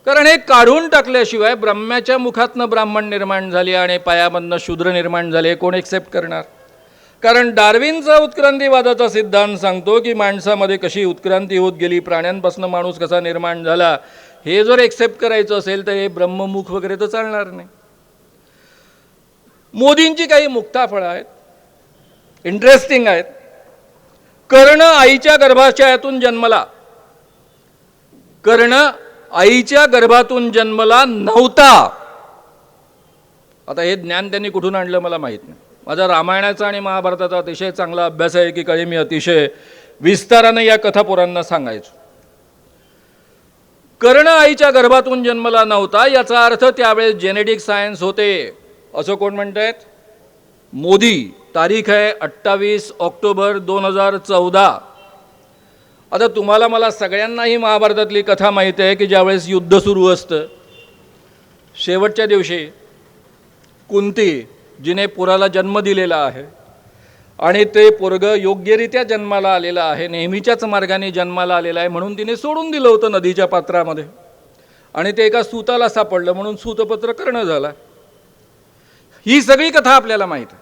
कारण हे काढून टाकल्याशिवाय ब्रह्म्याच्या मुखातनं ब्राह्मण निर्माण झाले आणि पायामधनं शूद्र निर्माण झाले, कोण एक्सेप्ट करणार? कारण डार्विनचा उत्क्रांतीवादाचा सिद्धांत सांगतो की माणसामध्ये कशी उत्क्रांती होत गेली, प्राण्यांपासून माणूस कसा निर्माण झाला, हे जर एक्सेप्ट करायचं असेल तर हे ब्रह्ममुख वगैरे तर चालणार नाही. मोदींची काही मुक्ताफळं आहेत, इंटरेस्टिंग आहेत. कर्ण आईच्या गर्भाशयातून जन्मला, कर्ण आईच्या गर्भातून जन्मला नव्हता. आता हे ज्ञान त्यांनी कुठून आणलं मला माहीत नाही. माझा रामायणाचा आणि महाभारताचा अतिशय चांगला अभ्यास आहे की काही मी अतिशय विस्ताराने या कथापुरांना सांगायचो. कर्ण आईच्या गर्भातून जन्मला नव्हता याचा अर्थ त्यावेळेस जेनेटिक सायन्स होते असं कोण म्हणतायत? मोदी. तारीख आहे 28 ऑक्टोबर 2014. आता तुम्हाला मला सगळ्यांनाही महाभारतातली कथा माहीत आहे की ज्यावेळेस युद्ध सुरू असतं, शेवटच्या दिवशी कुंती जिने पुराला जन्म दिलेला आहे आणि ते पोरग योग्यरित्या जन्माला आलेलं आहे, नेहमीच्याच मार्गाने जन्माला आलेला आहे, म्हणून तिने सोडून दिलं होतं नदीच्या पात्रामध्ये आणि ते एका सूताला सापडलं म्हणून सूतपत्र कर्ण झाला. ही सगळी कथा आपल्याला माहीत आहे.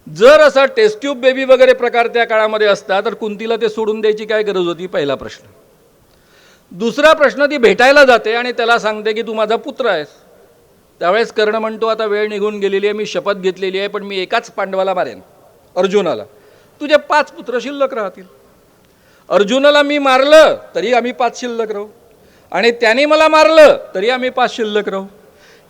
जर असा टेस्ट ट्यूब बेबी वगैरे प्रकार त्या काळामध्ये असता तर कुंतीला ते सोडून द्यायची काय गरज होती? पहिला प्रश्न. दुसरा प्रश्न, ती भेटायला जाते आणि त्याला सांगते की तू माझा पुत्र आहेस. त्यावेळेस कर्ण म्हणतो आता वेळ निघून गेलेली आहे, मी शपथ घेतलेली आहे, पण मी एकाच पांडवाला मारेन, अर्जुनाला. तुझे 5 पुत्र शिल्लक राहतील. अर्जुनाला मी मारलं तरी आम्ही 5 शिल्लक राहू आणि त्याने मला मारलं तरी आम्ही 5 शिल्लक राहू.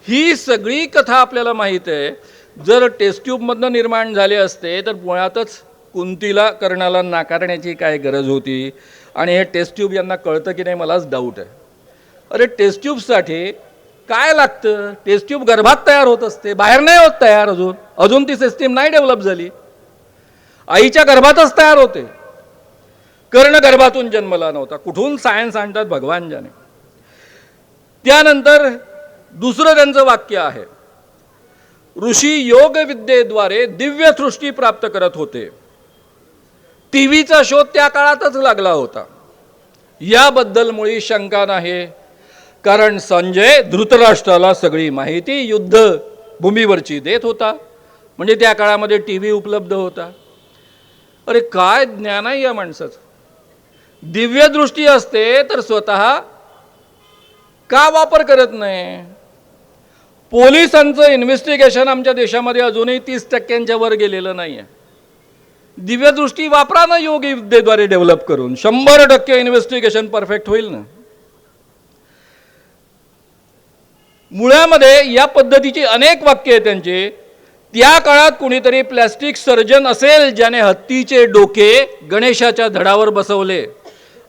ही सगळी कथा आपल्याला माहीत आहे. जर टेस्ट ट्यूबमधनं निर्माण झाले असते तर मुळातच कुंतीला कर्णाला नाकारण्याची काय गरज होती? आणि हे टेस्ट ट्यूब यांना कळतं की नाही मलाच डाऊट आहे. अरे टेस्ट ट्यूबसाठी काय लागतं? टेस्ट ट्यूब गर्भात तयार होत असते, बाहेर नाही होत तयार. अजून ती सिस्टीम नाही डेव्हलप झाली. आईच्या गर्भातच तयार होते. कर्ण गर्भातून जन्मला नव्हता. कुठून सायन्स आणतात भगवान जाणे. त्यानंतर दुसरं त्यांचं वाक्य आहे, ऋषी योग विद्येद्वारे दिव्य सृष्टी प्राप्त करत होते. टीव्हीचा शोध त्या काळातच लागला होता. याबद्दल मुळी शंका नाही, कारण संजय धृतराष्ट्राला सगळी माहिती युद्ध भूमीवरची देत होता. म्हणजे त्या काळामध्ये टीव्ही उपलब्ध होता. अरे काय ज्ञान आहे या माणसाचं. दिव्य दृष्टी असते तर स्वतः का वापर करत नाही? पोलिसांचं इन्व्हेस्टिगेशन आमच्या देशामध्ये अजूनही 30% वर गेलेलं नाही आहे. दिव्यदृष्टी वापरा ना योगी विद्येद्वारे डेव्हलप करून, 100% इन्व्हेस्टिगेशन परफेक्ट होईल ना. मुळामध्ये या पद्धतीची अनेक वाक्य आहेत त्यांची. त्या काळात कुणीतरी प्लॅस्टिक सर्जन असेल ज्याने हत्तीचे डोके गणेशाच्या धडावर बसवले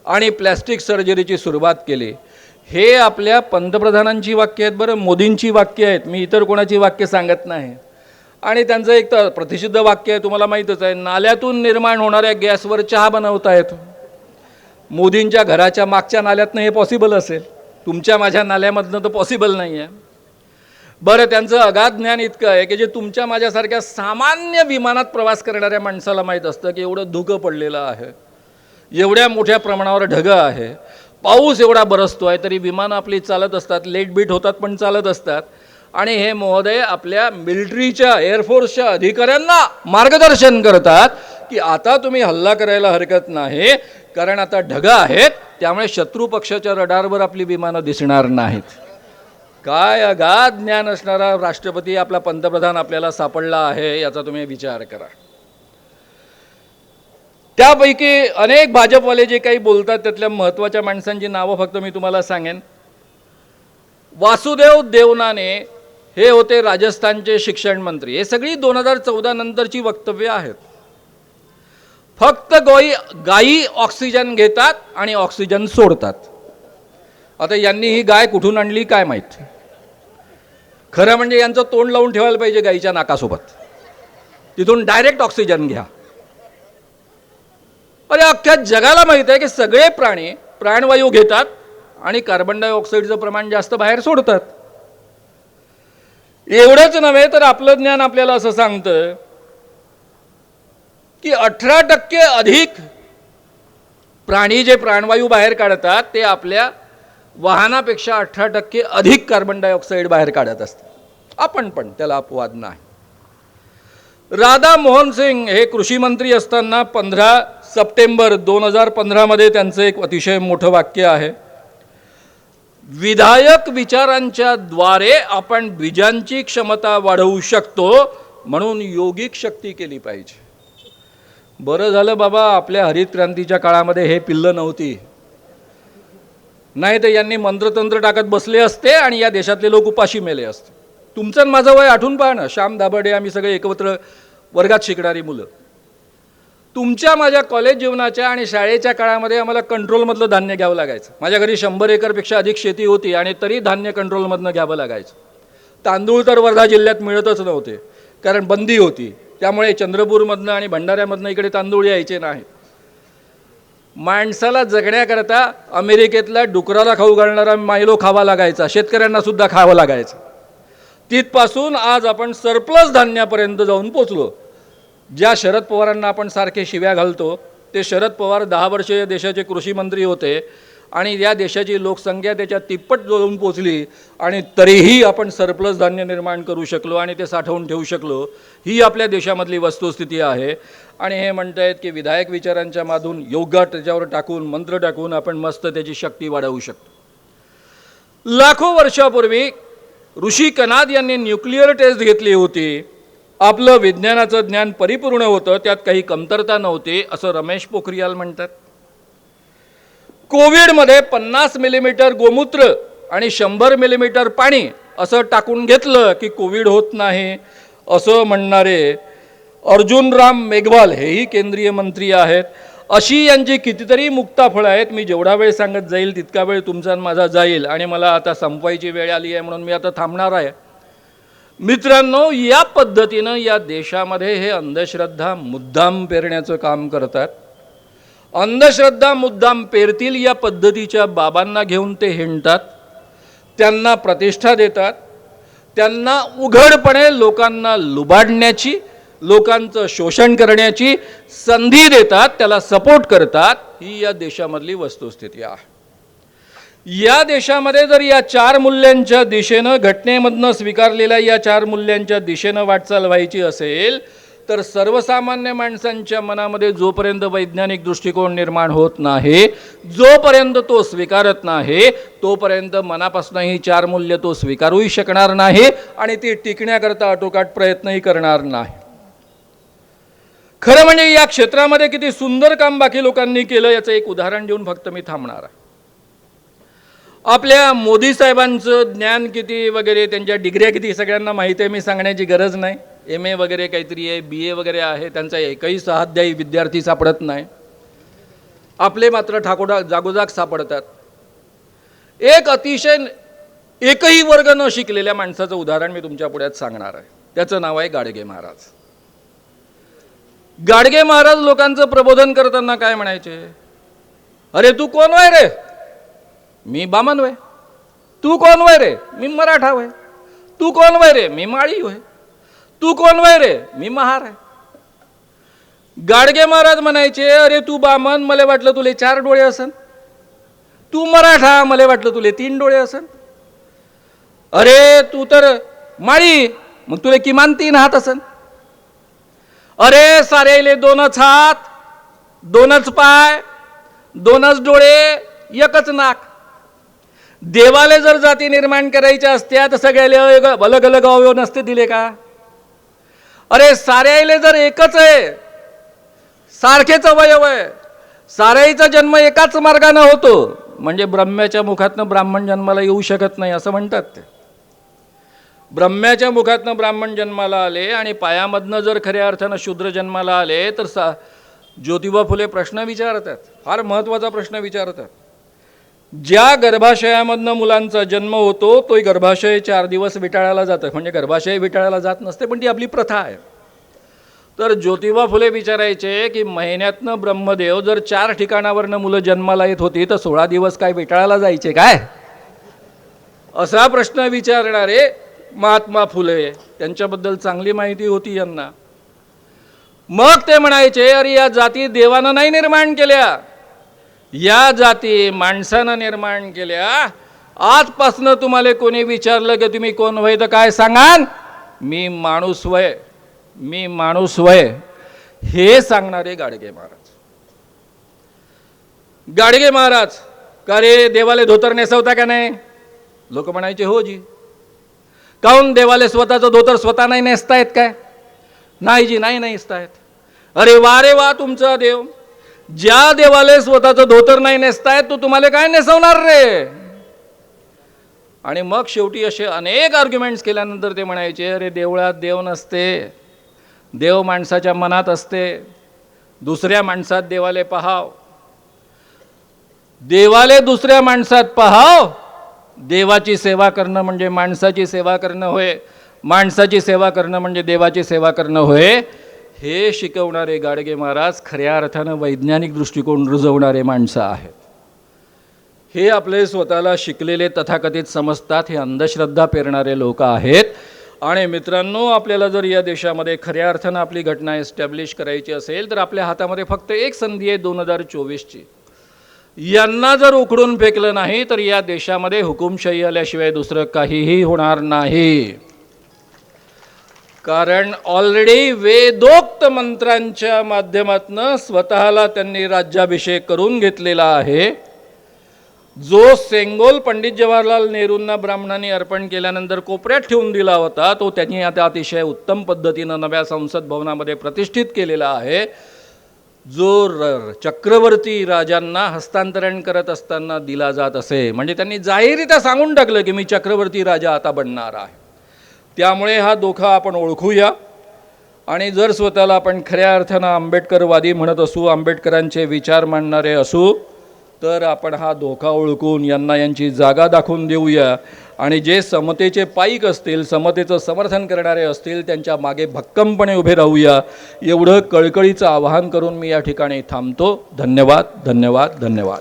आणि प्लॅस्टिक सर्जरीची सुरुवात केली. हे आपल्या पंतप्रधानांची वाक्य आहेत, बरं, मोदींची वाक्य आहेत, मी इतर कोणाची वाक्य सांगत नाही. आणि त्यांचं एक तर प्रतिसिद्ध वाक्य आहे, तुम्हाला माहीतच आहे, नाल्यातून निर्माण होणाऱ्या गॅसवर चहा बनवता येतो. मोदींच्या घराच्या मागच्या नाल्यातनं हे पॉसिबल असेल, तुमच्या माझ्या नाल्यामधनं तर पॉसिबल नाही आहे. बरं, त्यांचं अगाध ज्ञान इतकं आहे की जे तुमच्या माझ्यासारख्या सामान्य विमानात प्रवास करणाऱ्या माणसाला माहीत असतं की एवढं धुकं पडलेलं आहे, एवढ्या मोठ्या प्रमाणावर ढगं आहे, पाऊस एवढा बरसतो आहे, तरी विमानं आपली चालत असतात, लेट बीट होतात पण चालत असतात. आणि हे महोदय आपल्या मिलिटरीच्या एअरफोर्सच्या अधिकाऱ्यांना मार्गदर्शन करतात की आता तुम्ही हल्ला करायला हरकत नाही, कारण आता ढगं आहेत, त्यामुळे शत्रू पक्षाच्या रडारवर आपली विमानं दिसणार नाहीत. काय अगाध ज्ञान असणारा राष्ट्रपती आपला पंतप्रधान आपल्याला सापडला आहे याचा तुम्ही विचार करा. त्यापैकी अनेक भाजपवाले जे काही बोलतात त्यातल्या महत्त्वाच्या माणसांची नावं फक्त मी तुम्हाला सांगेन. वासुदेव देवनाने हे होते राजस्थानचे शिक्षण मंत्री. हे सगळी 2014 नंतरची वक्तव्य आहेत. फक्त गायी ऑक्सिजन घेतात आणि ऑक्सिजन सोडतात. आता यांनी ही गाय कुठून आणली काय माहीत. खरं म्हणजे यांचं तोंड लावून ठेवायला पाहिजे गायीच्या नाकासोबत, तिथून डायरेक्ट ऑक्सिजन घ्या. अरे अख्ख्या जगाला माहीत आहे की सगळे प्राणी प्राणवायू घेतात आणि कार्बन डायऑक्साईडचं प्रमाण जास्त बाहेर सोडतात. एवढंच नव्हे तर आपलं ज्ञान आपल्याला असं सांगतं की 18% अधिक प्राणी जे प्राणवायू बाहेर काढतात ते आपल्या वाहनापेक्षा 18% अधिक कार्बन डायऑक्साईड बाहेर काढत असतात. आपण पण त्याला अपवाद नाही. राधा मोहन सिंग हे कृषी मंत्री असताना 15 सप्टेंबर 2015 मध्ये त्यांचं एक अतिशय मोठं वाक्य आहे, विधायक विचारांच्या द्वारे आपण बीजांची क्षमता वाढवू शकतो, म्हणून योगिक शक्ती केली पाहिजे. बरं झालं बाबा आपल्या हरित क्रांतीच्या काळामध्ये हे पिल्लं नव्हती, नाही तर यांनी मंत्रतंत्र टाकत बसले असते आणि या देशातले लोक उपाशी मेले असते. तुमचं माझं वय आठवून पहा ना, श्याम दाभाडे आम्ही सगळे एकत्र वर्गात शिकणारी मुलं. तुमच्या माझ्या कॉलेज जीवनाच्या आणि शाळेच्या काळामध्ये आम्हाला कंट्रोलमधलं धान्य घ्यावं लागायचं. माझ्या घरी 100 एकरपेक्षा अधिक शेती होती आणि तरी धान्य कंट्रोलमधनं घ्यावं लागायचं. तांदूळ तर वर्धा जिल्ह्यात मिळतच नव्हते कारण बंदी होती, त्यामुळे चंद्रपूरमधनं आणि भंडाऱ्यामधनं इकडे तांदूळ यायचे नाहीत. माणसाला जगण्याकरता अमेरिकेतला डुकराला खाऊ घालणारा मायलो खावा लागायचा, शेतकऱ्यांना सुद्धा खावं लागायचं. तिथपासून आज आपण सरप्लस धान्यापर्यंत जाऊन पोचलो. ज्या शरद पवारांना आपण सारखे शिव्या घालतो ते शरद पवार 10 वर्षे देशाचे कृषी मंत्री होते आणि या देशाची लोकसंख्या त्याच्या तिप्पट जाऊन पोचली आणि तरीही आपण सरप्लस धान्य निर्माण करू शकलो आणि ते साठवून ठेवू शकलो. ही आपल्या देशामधली वस्तुस्थिती आहे. आणि हे म्हणतायत की विधायक विचारांच्या माधून योगा त्याच्यावर टाकून मंत्र टाकून आपण मस्त त्याची शक्ती वाढवू शकतो. लाखो वर्षापूर्वी ऋषी कनाद यांनी न्यूक्लिअर टेस्ट घेतली होती. आपलं विज्ञानाचं ज्ञान परिपूर्ण होतं, त्यात काही कमतरता नव्हती असं रमेश पोखरियाल म्हणतात. कोविडमध्ये 50 मिलीमीटर गोमूत्र आणि 100 मिलीमीटर पाणी असं टाकून घेतलं की कोविड होत नाही असं म्हणणारे अर्जुन राम मेघवाल हेही केंद्रीय मंत्री आहेत. अशी यांची कितीतरी मुक्ताफळं आहेत. मी जेवढा वेळ सांगत जाईल तितका वेळ तुमचा माझा जाईल आणि मला आता संपवायची वेळ आली आहे म्हणून मी आता थांबणार आहे. मित्रांनो, या पद्धतीनं या देशामध्ये हे अंधश्रद्धा मुद्दाम पेरण्याचं काम करतात. अंधश्रद्धा मुद्दाम पेरतील या पद्धतीच्या बाबांना घेऊन ते हिंडतात, त्यांना प्रतिष्ठा देतात, त्यांना उघडपणे लोकांना लुबाडण्याची, लोकांचं शोषण करण्याची संधी देतात, त्याला सपोर्ट करतात. ही या देशामधली वस्तुस्थिती आहे. या देशामध्ये जर या 4 मूल्यांच्या दिशेनं, घटनेमधनं स्वीकारलेल्या या 4 मूल्यांच्या दिशेनं वाटचाल व्हायची असेल तर सर्वसामान्य माणसांच्या मनामध्ये जोपर्यंत वैज्ञानिक दृष्टिकोन निर्माण होत नाही, जोपर्यंत तो स्वीकारत नाही, तोपर्यंत मनापासून ही 4 मूल्य तो स्वीकारूही शकणार नाही आणि ती टिकण्याकरता आटोकाट प्रयत्नही करणार नाही. खरं म्हणजे या क्षेत्रामध्ये किती सुंदर काम बाकी लोकांनी केलं याचं एक उदाहरण देऊन फक्त मी थांबणार आहे. आपल्या मोदी साहेबांचं ज्ञान किती वगैरे, त्यांच्या डिग्र्या किती सगळ्यांना माहिती आहे, मी सांगण्याची गरज नाही. MA वगैरे काहीतरी आहे, BA वगैरे आहे, त्यांचा एकही सहाध्यायी विद्यार्थी सापडत नाही. आपले मात्र ठाकोडा जागोजाग सापडतात. एक अतिशय एकही वर्ग न शिकलेल्या माणसाचं उदाहरण मी तुमच्या पुढ्यात सांगणार आहे. त्याचं नाव आहे गाडगे महाराज. गाडगे महाराज लोकांचं प्रबोधन करताना काय म्हणायचे? अरे तू कोण वय रे? मी बामण वय. तू कोण वय रे? मी मराठा वय. तू कोण वय रे? मी माळी वय. तू कोण वय रे? मी महार आहे. गाडगे महाराज म्हणायचे, अरे तू बामण, मला वाटलं तुले 4 डोळे असन. तू मराठा, मला वाटलं तुले 3 डोळे असन. अरे तू तर माळी, मग तुले किमान 3 हात असन. अरे सारेले 2च हात, 2च पाय, 2च डोळे, 1च नाक. देवाले जर जाती निर्माण करायच्या असत्या तर सगळ्याला अलग अलग अवयव नसते दिले का? अरे साऱ्याले जर एकच आहे, सारखेच अवयव आहे, साऱ्याचा जन्म एकाच मार्गाने होतो, म्हणजे ब्रह्म्याच्या मुखातनं ब्राह्मण जन्माला येऊ शकत नाही असं म्हणतात ते. ब्रह्म्याच्या मुखातनं ब्राह्मण जन्माला आले आणि पायामधनं जर खऱ्या अर्थानं शूद्र जन्माला आले तर ज्योतिबा फुले प्रश्न विचारतात, फार महत्त्वाचा प्रश्न विचारतात. ज्या गर्भाशयामधनं मुलांचा जन्म होतो तो गर्भाशय 4 दिवस विटाळायला जातं, म्हणजे गर्भाशय विटाळायला जात नसते, पण ती आपली प्रथा आहे. तर ज्योतिबा फुले विचारायचे की महिन्यातनं ब्रह्मदेव जर 4 ठिकाणावरनं मुलं जन्माला येत होती तर 16 दिवस काय विटाळायला जायचे काय? असा प्रश्न विचारणारे महात्मा फुले, त्यांच्याबद्दल चांगली माहिती होती यांना. मग ते म्हणायचे, अरे या जाती देवानं नाही निर्माण केल्या, या जाती माणसानं निर्माण केल्या. आजपासनं तुम्हाला कोणी विचारलं की तुम्ही कोण वय तर काय सांगान? मी माणूस वय, मी माणूस वय, हे सांगणारे गाडगे महाराज. गाडगे महाराज, का रे देवाले धोतर नेसवता का नाही? लोक म्हणायचे, हो जी. काहून देवाले स्वतःचं धोतर स्वतः नाही नेसतायत काय? नाही जी, नाही नेसतायत. अरे वा रे वा तुमचा देव. ज्या देवाले स्वतःचं धोतर नाही नेसतायत तो तुम्हाला काय नेसवणार रे? आणि मग शेवटी असे अनेक आर्ग्युमेंट्स केल्यानंतर ते म्हणायचे, अरे देवळात देव नसते, देव माणसाच्या मनात असते. दुसऱ्या माणसात देवाले पहाव, देवाले दुसऱ्या माणसात पहाव. देवाची सेवा करणं म्हणजे माणसाची सेवा करणं होय, माणसाची सेवा करणं म्हणजे देवाची सेवा करणं होय. हे शिकवणारे गाडगे महाराज खऱ्या अर्थानं वैज्ञानिक दृष्टिकोन रुजवणारे माणसं आहेत. हे आपले स्वतःला शिकलेले तथाकथित समजतात, हे अंधश्रद्धा पेरणारे लोक आहेत. आणि मित्रांनो, आपल्याला जर या देशामध्ये खऱ्या अर्थानं आपली घटना एस्टॅब्लिश करायची असेल तर आपल्या हातामध्ये फक्त एक संधी आहे 2024ची. यांना जर उखडून फेकलं नाही तर या देशामध्ये हुकुमशाही आल्याशिवाय दुसरं काहीही होणार नाही. कारण ऑलरेडी वेदोक्त मंत्रांच्या माध्यमातून स्वतःला त्यांनी राज्याभिषेक करून घेतलेला आहे. जो सेंगोल पंडित जवाहरलाल नेहरूंना ब्राह्मणांनी अर्पण केल्यानंतर कोपऱ्यात ठेवून दिला होता तो त्यांनी आता अतिशय उत्तम पद्धतीनं नव्या संसद भवनामध्ये प्रतिष्ठित केलेला आहे. जो चक्रवर्ती राजांना हस्तांतरण करत असताना दिला जात असे, म्हणजे त्यांनी जाहीररित्या सांगून टाकलं की मी चक्रवर्ती राजा आता बनणार आहे. त्यामुळे हा धोका आपण ओळखूया. आणि जर स्वतःला आपण खऱ्या अर्थानं आंबेडकरवादी म्हणत असू, आंबेडकरांचे विचार मांडणारे असू, तर आपण हा धोका ओळखून यांना यांची जागा दाखवून देऊया. आणि जे समतेचे पाईक असतील, समतेचं समर्थन करणारे असतील, त्यांच्या मागे भक्कमपणे उभे राहूया, एवढं कळकळीचं आवाहन करून मी या ठिकाणी थांबतो. धन्यवाद, धन्यवाद, धन्यवाद.